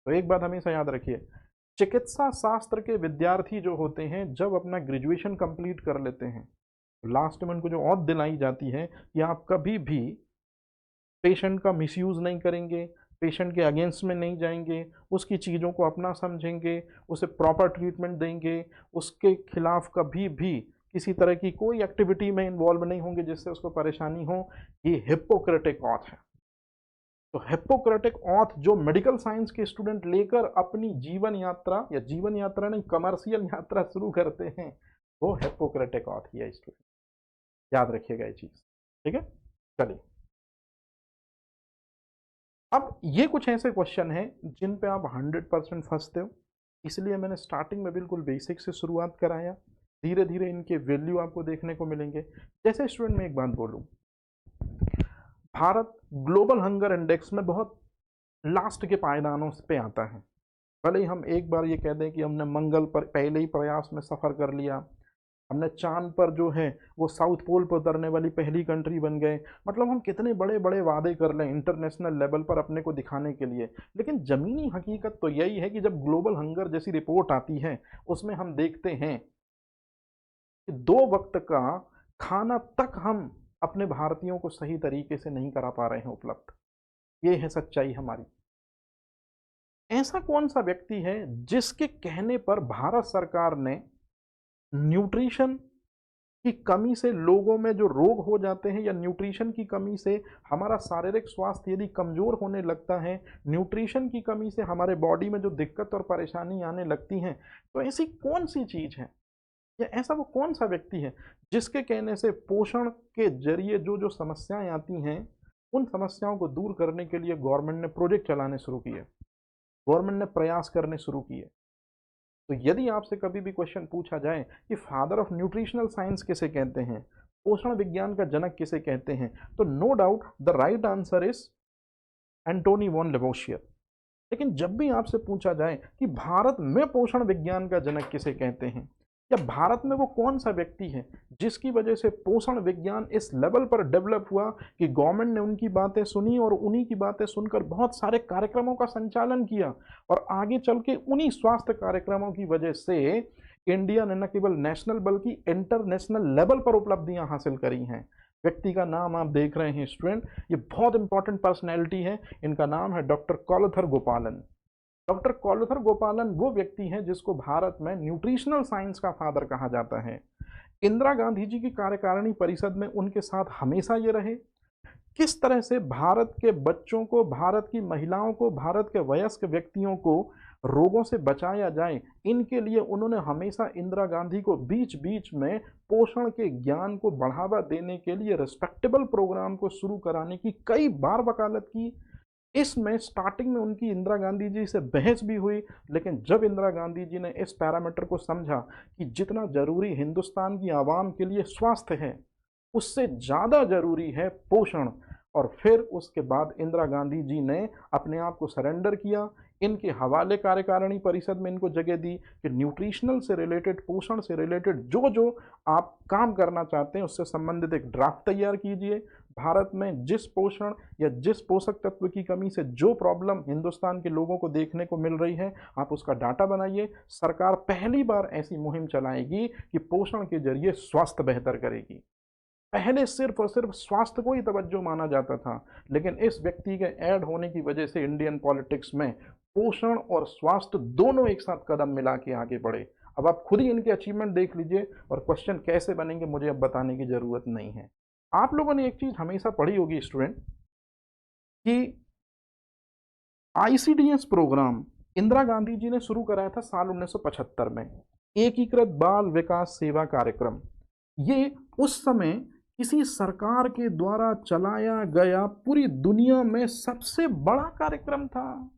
तो एक बात हमेशा याद रखिए, चिकित्सा शास्त्र के विद्यार्थी जो होते हैं जब अपना ग्रेजुएशन कंप्लीट कर लेते हैं तो लास्ट में उनको जो औद दिलाई जाती है कि आप कभी भी पेशेंट का मिसयूज नहीं करेंगे, पेशेंट के अगेंस्ट में नहीं जाएंगे, उसकी चीज़ों को अपना समझेंगे, उसे प्रॉपर ट्रीटमेंट देंगे, उसके खिलाफ कभी भी किसी तरह की कोई एक्टिविटी में इन्वॉल्व नहीं होंगे जिससे उसको परेशानी हो। ये हिप्पोक्रेटिक ऑथ है। तो हिप्पोक्रेटिक ऑथ जो मेडिकल साइंस के स्टूडेंट लेकर अपनी जीवन यात्रा, या जीवन यात्रा नहीं कमर्शियल यात्रा शुरू करते हैं, वो हिप्पोक्रेटिक ऑथ ही है स्टूडेंट। याद रखिएगा ये चीज़, ठीक है। चलिए, अब ये कुछ ऐसे क्वेश्चन हैं जिन पे आप 100% फंसते हो, इसलिए मैंने स्टार्टिंग में बिल्कुल बेसिक से शुरुआत कराया। धीरे धीरे इनके वैल्यू आपको देखने को मिलेंगे। जैसे स्टूडेंट मैं एक बात बोलूं, भारत ग्लोबल हंगर इंडेक्स में बहुत लास्ट के पायदानों पे आता है। भले ही हम एक बार ये कह दें कि हमने मंगल पर पहले ही प्रयास में सफ़र कर लिया, हमने चांद पर जो है वो साउथ पोल पर उतरने वाली पहली कंट्री बन गए, मतलब हम कितने बड़े बड़े वादे कर लें इंटरनेशनल लेवल पर अपने को दिखाने के लिए, लेकिन ज़मीनी हकीकत तो यही है कि जब ग्लोबल हंगर जैसी रिपोर्ट आती है उसमें हम देखते हैं कि 2 वक्त का खाना तक हम अपने भारतीयों को सही तरीके से नहीं करा पा रहे हैं उपलब्ध। ये है सच्चाई हमारी। ऐसा कौन सा व्यक्ति है जिसके कहने पर भारत सरकार ने न्यूट्रिशन की कमी से लोगों में जो रोग हो जाते हैं, या न्यूट्रिशन की कमी से हमारा शारीरिक स्वास्थ्य यदि कमज़ोर होने लगता है, न्यूट्रिशन की कमी से हमारे बॉडी में जो दिक्कत और परेशानी आने लगती हैं, तो ऐसी कौन सी चीज़ है या ऐसा वो कौन सा व्यक्ति है जिसके कहने से पोषण के जरिए जो जो समस्याएं आती हैं उन समस्याओं को दूर करने के लिए गवर्नमेंट ने प्रोजेक्ट चलाने शुरू किए, गवर्नमेंट ने प्रयास करने शुरू किए। तो यदि आपसे कभी भी क्वेश्चन पूछा जाए कि फादर ऑफ न्यूट्रिशनल साइंस किसे कहते हैं, पोषण विज्ञान का जनक किसे कहते हैं, तो no doubt the right answer is Antoine von Lavoisier. लेकिन जब भी आपसे पूछा जाए कि भारत में पोषण विज्ञान का जनक किसे कहते हैं, या भारत में वो कौन सा व्यक्ति है जिसकी वजह से पोषण विज्ञान इस लेवल पर डेवलप हुआ कि गवर्नमेंट ने उनकी बातें सुनी और उन्हीं की बातें सुनकर बहुत सारे कार्यक्रमों का संचालन किया, और आगे चल के उन्हीं स्वास्थ्य कार्यक्रमों की वजह से इंडिया ने न केवल नेशनल बल्कि इंटरनेशनल लेवल पर उपलब्धियां हासिल करी हैं। व्यक्ति का नाम आप देख रहे हैं स्टूडेंट, ये बहुत इंपॉर्टेंट पर्सनैलिटी है। इनका नाम है डॉक्टर कोलथर गोपालन। डॉक्टर कोलथर गोपालन वो व्यक्ति हैं जिसको भारत में न्यूट्रिशनल साइंस का फादर कहा जाता है। इंदिरा गांधी जी की कार्यकारिणी परिषद में उनके साथ हमेशा ये रहे। किस तरह से भारत के बच्चों को, भारत की महिलाओं को, भारत के वयस्क व्यक्तियों को रोगों से बचाया जाए, इनके लिए उन्होंने हमेशा इंदिरा गांधी को बीच बीच में पोषण के ज्ञान को बढ़ावा देने के लिए रिस्पेक्टेबल प्रोग्राम को शुरू कराने की कई बार वकालत की। इसमें स्टार्टिंग में उनकी इंदिरा गांधी जी से बहस भी हुई, लेकिन जब इंदिरा गांधी जी ने इस पैरामीटर को समझा कि जितना जरूरी हिंदुस्तान की आवाम के लिए स्वास्थ्य है, उससे ज़्यादा जरूरी है पोषण, और फिर उसके बाद इंदिरा गांधी जी ने अपने आप को सरेंडर किया। इनके हवाले कार्यकारिणी परिषद में इनको जगह दी कि न्यूट्रिशनल से रिलेटेड, पोषण से रिलेटेड जो जो आप काम करना चाहते हैं उससे संबंधित एक ड्राफ्ट तैयार कीजिए। भारत में जिस पोषण या जिस पोषक तत्व की कमी से जो प्रॉब्लम हिंदुस्तान के लोगों को देखने को मिल रही है, आप उसका डाटा बनाइए। सरकार पहली बार ऐसी मुहिम चलाएगी कि पोषण के जरिए स्वास्थ्य बेहतर करेगी। पहले सिर्फ और सिर्फ स्वास्थ्य को ही तवज्जो माना जाता था, लेकिन इस व्यक्ति के ऐड होने की वजह से इंडियन पॉलिटिक्स में पोषण और स्वास्थ्य दोनों एक साथ कदम मिला के आगे बढ़े। अब आप खुद ही इनके अचीवमेंट देख लीजिए, और क्वेश्चन कैसे बनेंगे मुझे अब बताने की जरूरत नहीं है। आप लोगों ने एक चीज हमेशा पढ़ी होगी स्टूडेंट कि आईसीडीएस प्रोग्राम इंदिरा गांधी जी ने शुरू कराया था साल 1975 में, एकीकृत बाल विकास सेवा कार्यक्रम। ये उस समय किसी सरकार के द्वारा चलाया गया पूरी दुनिया में सबसे बड़ा कार्यक्रम था।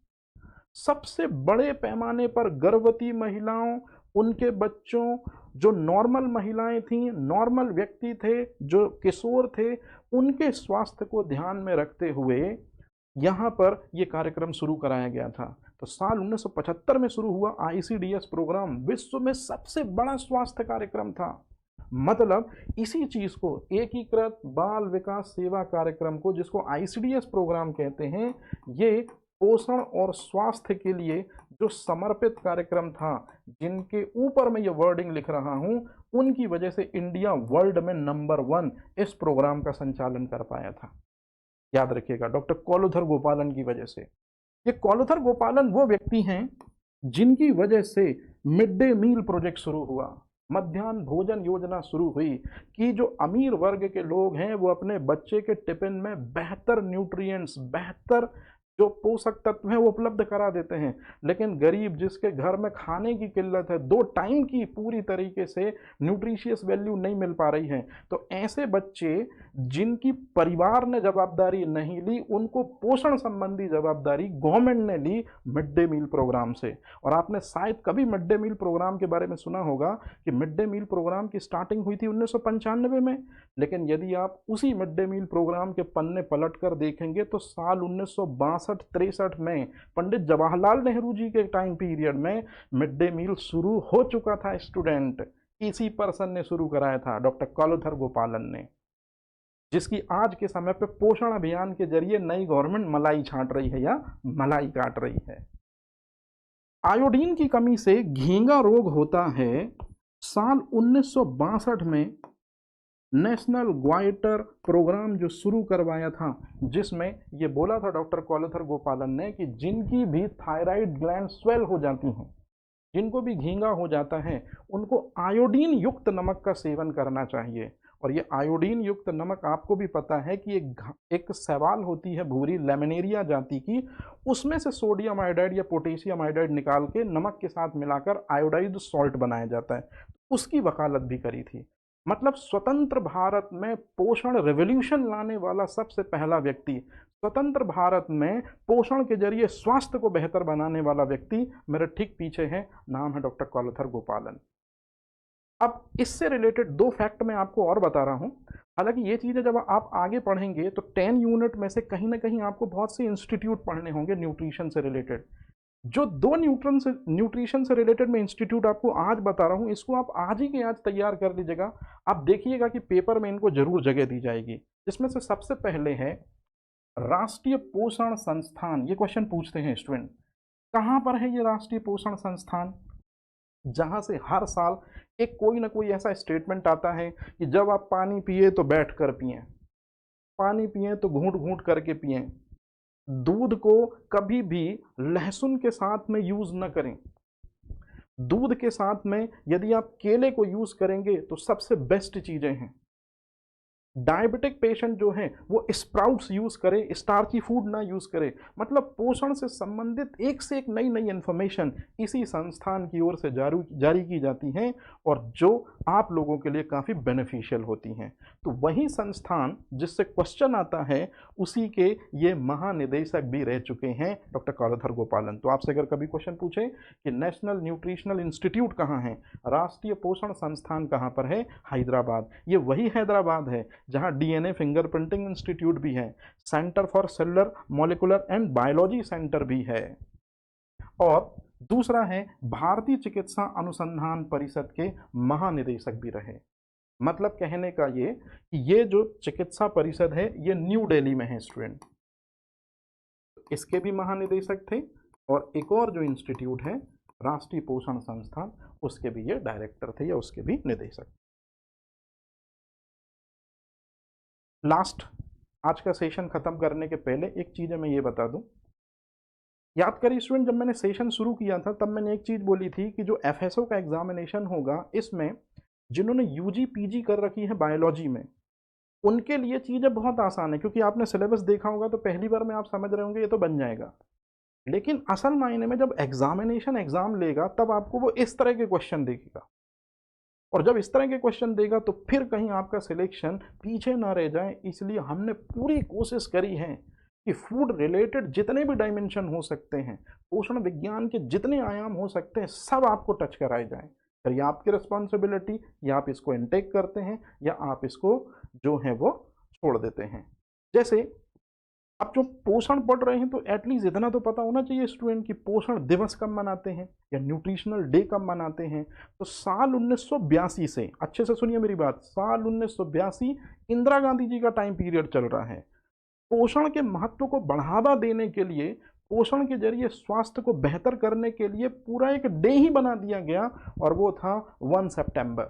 सबसे बड़े पैमाने पर गर्भवती महिलाओं, उनके बच्चों, जो नॉर्मल महिलाएं थीं, नॉर्मल व्यक्ति थे, जो किशोर थे, उनके स्वास्थ्य को ध्यान में रखते हुए यहाँ पर यह कार्यक्रम शुरू कराया गया था। तो साल 1975 में शुरू हुआ आईसीडीएस प्रोग्राम विश्व में सबसे बड़ा स्वास्थ्य कार्यक्रम था। मतलब इसी चीज को, एकीकृत बाल विकास सेवा कार्यक्रम को, जिसको आईसीडीएस प्रोग्राम कहते हैं, ये पोषण और स्वास्थ्य के लिए जो समर्पित कार्यक्रम था, जिनके ऊपर मैं ये वर्डिंग लिख रहा हूं, उनकी वजह से इंडिया वर्ल्ड में नंबर 1 इस प्रोग्राम का संचालन कर पाया था। याद रखिएगा, डॉक्टर कोलथर गोपालन की वजह से। ये कोलथर गोपालन वो व्यक्ति हैं जिनकी वजह से मिड डे मील प्रोजेक्ट शुरू हुआ, मध्याह्न भोजन योजना शुरू हुई, कि जो अमीर वर्ग के लोग हैं वो अपने बच्चे के टिफिन में बेहतर न्यूट्रिएंट्स, बेहतर जो पोषक तत्व हैं वो उपलब्ध करा देते हैं। लेकिन गरीब, जिसके घर में खाने की किल्लत है, 2 टाइम की पूरी तरीके से न्यूट्रिशियस वैल्यू नहीं मिल पा रही है, तो ऐसे बच्चे जिनकी परिवार ने जवाबदारी नहीं ली, उनको पोषण संबंधी जवाबदारी गवर्नमेंट ने ली मिड डे मील प्रोग्राम से। और आपने शायद कभी मिड डे मील प्रोग्राम के बारे में सुना होगा कि मिड डे मील प्रोग्राम की स्टार्टिंग हुई थी 1995 में, लेकिन यदि आप उसी मिड डे मील प्रोग्राम के पन्ने पलट कर देखेंगे तो साल 1962-63 में पंडित जवाहरलाल नेहरू जी के टाइम पीरियड में मिड डे मील शुरू हो चुका था स्टूडेंट। इसी पर्सन ने शुरू कराया था, डॉक्टर कोलथर गोपालन ने, जिसकी आज के समय पे पोषण अभियान के जरिए नई गवर्नमेंट मलाई छांट रही है या मलाई काट रही है। आयोडीन की कमी से घींगा रोग होता है। साल 1962 में नेशनल ग्वाइटर प्रोग्राम जो शुरू करवाया था, जिसमें ये बोला था डॉक्टर कोलथर गोपालन ने कि जिनकी भी थायराइड ग्लैंड स्वेल हो जाती हैं, जिनको भी घींगा हो जाता है, उनको आयोडीन युक्त नमक का सेवन करना चाहिए। और ये आयोडीन युक्त नमक, आपको भी पता है कि एक सवाल होती है भूरी लेमिनेरिया जाति की, उसमें से सोडियम आयोडाइड या पोटेशियम आयोडाइड निकाल के नमक के साथ मिलाकर आयोडाइज्ड सॉल्ट बनाया जाता है, उसकी वकालत भी करी थी। मतलब स्वतंत्र भारत में पोषण रेवोल्यूशन लाने वाला सबसे पहला व्यक्ति, स्वतंत्र भारत में पोषण के जरिए स्वास्थ्य को बेहतर बनाने वाला व्यक्ति मेरे ठीक पीछे है, नाम है डॉक्टर कोलथर गोपालन। अब इससे रिलेटेड 2 फैक्ट मैं आपको और बता रहा हूं। हालांकि ये चीज़ें जब आप आगे पढ़ेंगे तो 10 यूनिट में से कहीं ना कहीं आपको बहुत से इंस्टीट्यूट पढ़ने होंगे न्यूट्रिशन से रिलेटेड। जो 2 न्यूट्रिशन से रिलेटेड मैं इंस्टीट्यूट आपको आज बता रहा हूं, इसको आप आज ही के आज तैयार कर लीजिएगा। आप देखिएगा कि पेपर में इनको जरूर जगह दी जाएगी। जिसमें से सबसे पहले है राष्ट्रीय पोषण संस्थान। ये क्वेश्चन पूछते हैं स्टूडेंट, कहां पर है ये राष्ट्रीय पोषण संस्थान? जहाँ से हर साल एक कोई ना कोई ऐसा स्टेटमेंट आता है कि जब आप पानी पिए तो बैठ कर पिएं, पानी पिएं तो घूंट घूंट करके पिएं, दूध को कभी भी लहसुन के साथ में यूज़ न करें, दूध के साथ में यदि आप केले को यूज़ करेंगे तो सबसे बेस्ट चीज़ें हैं। डायबिटिक पेशेंट जो हैं वो स्प्राउट्स यूज़ करें, स्टार्ची फूड ना यूज़ करें। मतलब पोषण से संबंधित एक से एक नई नई इन्फॉर्मेशन इसी संस्थान की ओर से जारी की जाती हैं और जो आप लोगों के लिए काफ़ी बेनिफिशियल होती हैं। तो वही संस्थान जिससे क्वेश्चन आता है उसी के ये महानिदेशक भी रह चुके हैं डॉक्टर कालाधर गोपालन। तो आपसे अगर कभी क्वेश्चन पूछे कि नेशनल न्यूट्रिशनल इंस्टीट्यूट कहाँ है, राष्ट्रीय पोषण संस्थान कहाँ पर है, हैदराबाद। ये वही हैदराबाद है जहां डीएनए फिंगरप्रिंटिंग इंस्टीट्यूट भी है, centre for cellular molecular and biology centre भी है, और दूसरा है भारतीय चिकित्सा अनुसंधान परिषद के महानिदेशक भी रहे। मतलब कहने का ये जो चिकित्सा परिषद है ये न्यू दिल्ली में है स्टूडेंट, इसके भी महानिदेशक थे, और एक और जो इंस्टीट्यूट है राष्ट्रीय पोषण संस्थान उसके भी ये डायरेक्टर थे या उसके भी निदेशक। लास्ट आज का सेशन खत्म करने के पहले एक चीज़ मैं ये बता दूं, याद करिए स्टूडेंट, जब मैंने सेशन शुरू किया था तब मैंने एक चीज़ बोली थी कि जो एफएसओ का एग्जामिनेशन होगा इसमें जिन्होंने यूजी पीजी कर रखी है बायोलॉजी में उनके लिए चीज़ें बहुत आसान है, क्योंकि आपने सिलेबस देखा होगा तो पहली बार में आप समझ रहे होंगे ये तो बन जाएगा। लेकिन असल मायने में जब एग्जाम लेगा तब आपको वो इस तरह के क्वेश्चन देखेगा, और जब इस तरह के क्वेश्चन देगा तो फिर कहीं आपका सिलेक्शन पीछे ना रह जाए। इसलिए हमने पूरी कोशिश करी है कि फूड रिलेटेड जितने भी डायमेंशन हो सकते हैं, पोषण विज्ञान के जितने आयाम हो सकते हैं, सब आपको टच कराए जाएं। फिर ये आपकी रिस्पॉन्सिबिलिटी, या आप इसको इनटेक करते हैं या आप इसको जो है वो छोड़ देते हैं। जैसे आप जो पोषण पढ़ रहे हैं तो एटलीस्ट इतना तो पता होना चाहिए स्टूडेंट कि पोषण दिवस कब मनाते हैं या न्यूट्रिशनल डे कब मनाते हैं। तो साल 1982 से, अच्छे से सुनिए मेरी बात, साल 1982 इंदिरा गांधी जी का टाइम पीरियड चल रहा है। पोषण के महत्व को बढ़ावा देने के लिए, पोषण के जरिए स्वास्थ्य को बेहतर करने के लिए पूरा एक डे ही बना दिया गया, और वो था 1 सितंबर।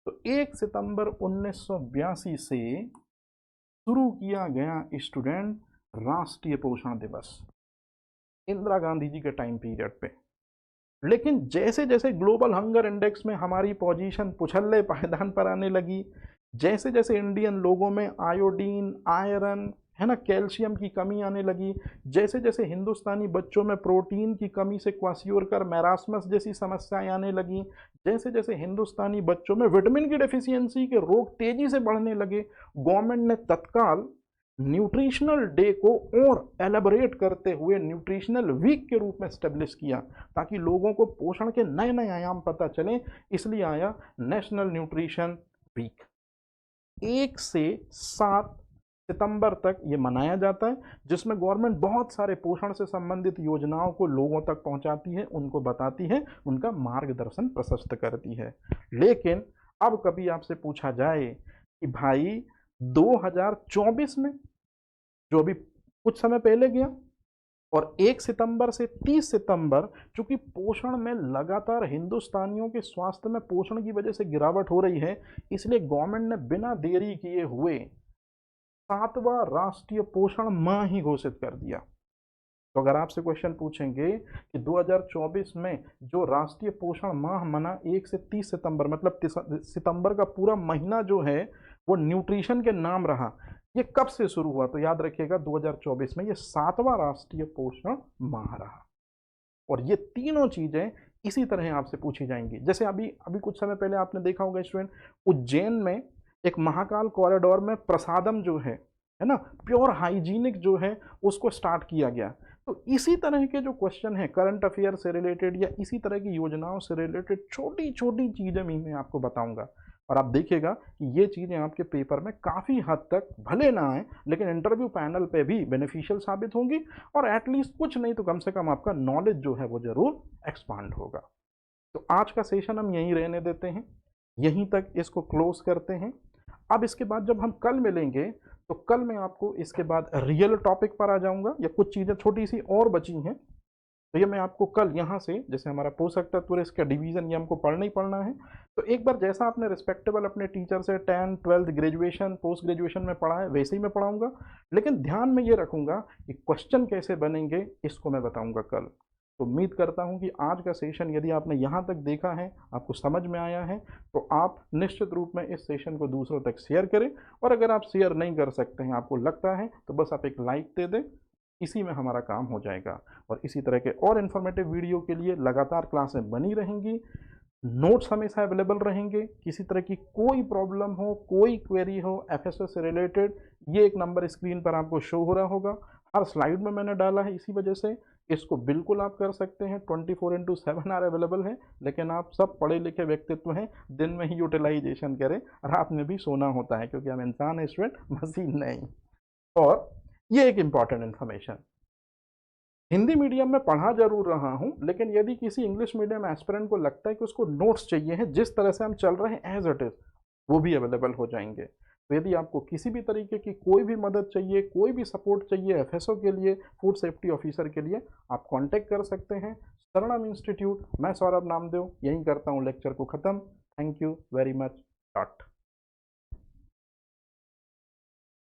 तो 1 सितंबर 1982 से शुरू किया गया स्टूडेंट राष्ट्रीय पोषण दिवस इंदिरा गांधी जी के टाइम पीरियड पे। लेकिन जैसे जैसे ग्लोबल हंगर इंडेक्स में हमारी पोजीशन पुछल्ले पायदान पर आने लगी, जैसे जैसे इंडियन लोगों में आयोडीन, आयरन है ना, कैल्शियम की कमी आने लगी, जैसे जैसे हिंदुस्तानी बच्चों में प्रोटीन की कमी से क्वासियोरकर मैरास्मस जैसी समस्याएं आने लगी, जैसे जैसे हिंदुस्तानी बच्चों में विटामिन की डेफिशिएंसी के रोग तेजी से बढ़ने लगे, गवर्नमेंट ने तत्काल न्यूट्रिशनल डे को और एलेबोरेट करते हुए न्यूट्रिशनल वीक के रूप में स्टेब्लिश किया, ताकि लोगों को पोषण के नए नए आयाम पता चले। इसलिए आया नेशनल न्यूट्रिशन वीक। 1 से 7 सितंबर तक ये मनाया जाता है, जिसमें गवर्नमेंट बहुत सारे पोषण से संबंधित योजनाओं को लोगों तक पहुंचाती है, उनको बताती है, उनका मार्गदर्शन प्रशस्त करती है। लेकिन अब कभी आपसे पूछा जाए कि भाई 2024 में, जो अभी कुछ समय पहले गया, और 1 सितंबर से 30 सितंबर, चूंकि पोषण में लगातार हिंदुस्तानियों के स्वास्थ्य में पोषण की वजह से गिरावट हो रही है, इसलिए गवर्नमेंट ने बिना देरी किए हुए 7वां राष्ट्रीय पोषण माह ही घोषित कर दिया। तो अगर आपसे क्वेश्चन पूछेंगे कि 2024 में जो राष्ट्रीय पोषण माह मना 1 से 30 सितंबर, मतलब सितंबर का पूरा महीना जो है वो न्यूट्रिशन के नाम रहा, ये कब से शुरू हुआ? तो याद रखिएगा 2024 में ये 7वां राष्ट्रीय पोषण माह रहा। और ये तीनों चीजें इसी तरह आपसे पूछी जाएंगी। जैसे अभी कुछ समय पहले आपने देखा होगा स्टूडेंट, उज्जैन में एक महाकाल कॉरिडोर में प्रसादम जो है ना, प्योर हाइजीनिक जो है उसको स्टार्ट किया गया। तो इसी तरह के जो क्वेश्चन है करंट अफेयर से रिलेटेड या इसी तरह की योजनाओं से रिलेटेड छोटी छोटी चीजें भी मैं आपको बताऊंगा, और आप देखिएगा कि ये चीज़ें आपके पेपर में काफ़ी हद तक भले ना आए लेकिन इंटरव्यू पैनल पे भी बेनिफिशियल साबित होंगी, और एटलीस्ट कुछ नहीं तो कम से कम आपका नॉलेज जो है वो ज़रूर एक्सपांड होगा। तो आज का सेशन हम यहीं रहने देते हैं, यहीं तक इसको क्लोज करते हैं। अब इसके बाद जब हम कल मिलेंगे तो कल मैं आपको इसके बाद रियल टॉपिक पर आ जाऊंगा, या कुछ चीज़ें छोटी सी और बची हैं तो ये मैं आपको कल यहाँ से, जैसे हमारा पोषक तत्व और इसका डिवीजन, ये हमको पढ़ना ही पढ़ना है। तो एक बार जैसा आपने रिस्पेक्टेबल अपने टीचर से 10th 12th graduation post graduation में पढ़ा है वैसे ही मैं पढ़ाऊंगा, लेकिन ध्यान में ये रखूंगा कि क्वेश्चन कैसे बनेंगे इसको मैं बताऊंगा कल। तो उम्मीद करता हूं कि आज का सेशन यदि आपने यहाँ तक देखा है, आपको समझ में आया है, तो आप निश्चित रूप में इस सेशन को दूसरों तक शेयर करें। और अगर आप शेयर नहीं कर सकते हैं, आपको लगता है, तो बस आप एक लाइक दे दें, इसी में हमारा काम हो जाएगा। और इसी तरह के और इन्फॉर्मेटिव वीडियो के लिए लगातार क्लासें बनी रहेंगी, नोट्स हमेशा अवेलेबल रहेंगे। किसी तरह की कोई प्रॉब्लम हो, कोई क्वेरी हो एफएसएस से रिलेटेड, ये एक नंबर स्क्रीन पर आपको शो हो रहा होगा, हर स्लाइड में मैंने डाला है, इसी वजह से इसको बिल्कुल आप कर सकते हैं। 24/7 आवर अवेलेबल है, लेकिन आप सब पढ़े लिखे व्यक्तित्व हैं, दिन में ही यूटिलाइजेशन करें, रात में भी सोना होता है, क्योंकि हम इंसान है स्टूडेंट, मशीन नहीं। और ये एक इम्पॉर्टेंट इन्फॉर्मेशन, हिंदी मीडियम में पढ़ा जरूर रहा हूँ, लेकिन यदि किसी इंग्लिश मीडियम एस्पिरेंट को लगता है कि उसको नोट्स चाहिए हैं जिस तरह से हम चल रहे हैं एज इट इज़, वो भी अवेलेबल हो जाएंगे। तो यदि आपको किसी भी तरीके की कोई भी मदद चाहिए, कोई भी सपोर्ट चाहिए एफएसओ के लिए, फूड सेफ्टी ऑफिसर के लिए, आप कांटेक्ट कर सकते हैं शरणम इंस्टीट्यूट। मैं सौरभ नामदेव यहीं करता हूँ लेक्चर को ख़त्म। Thank you very much. Dot.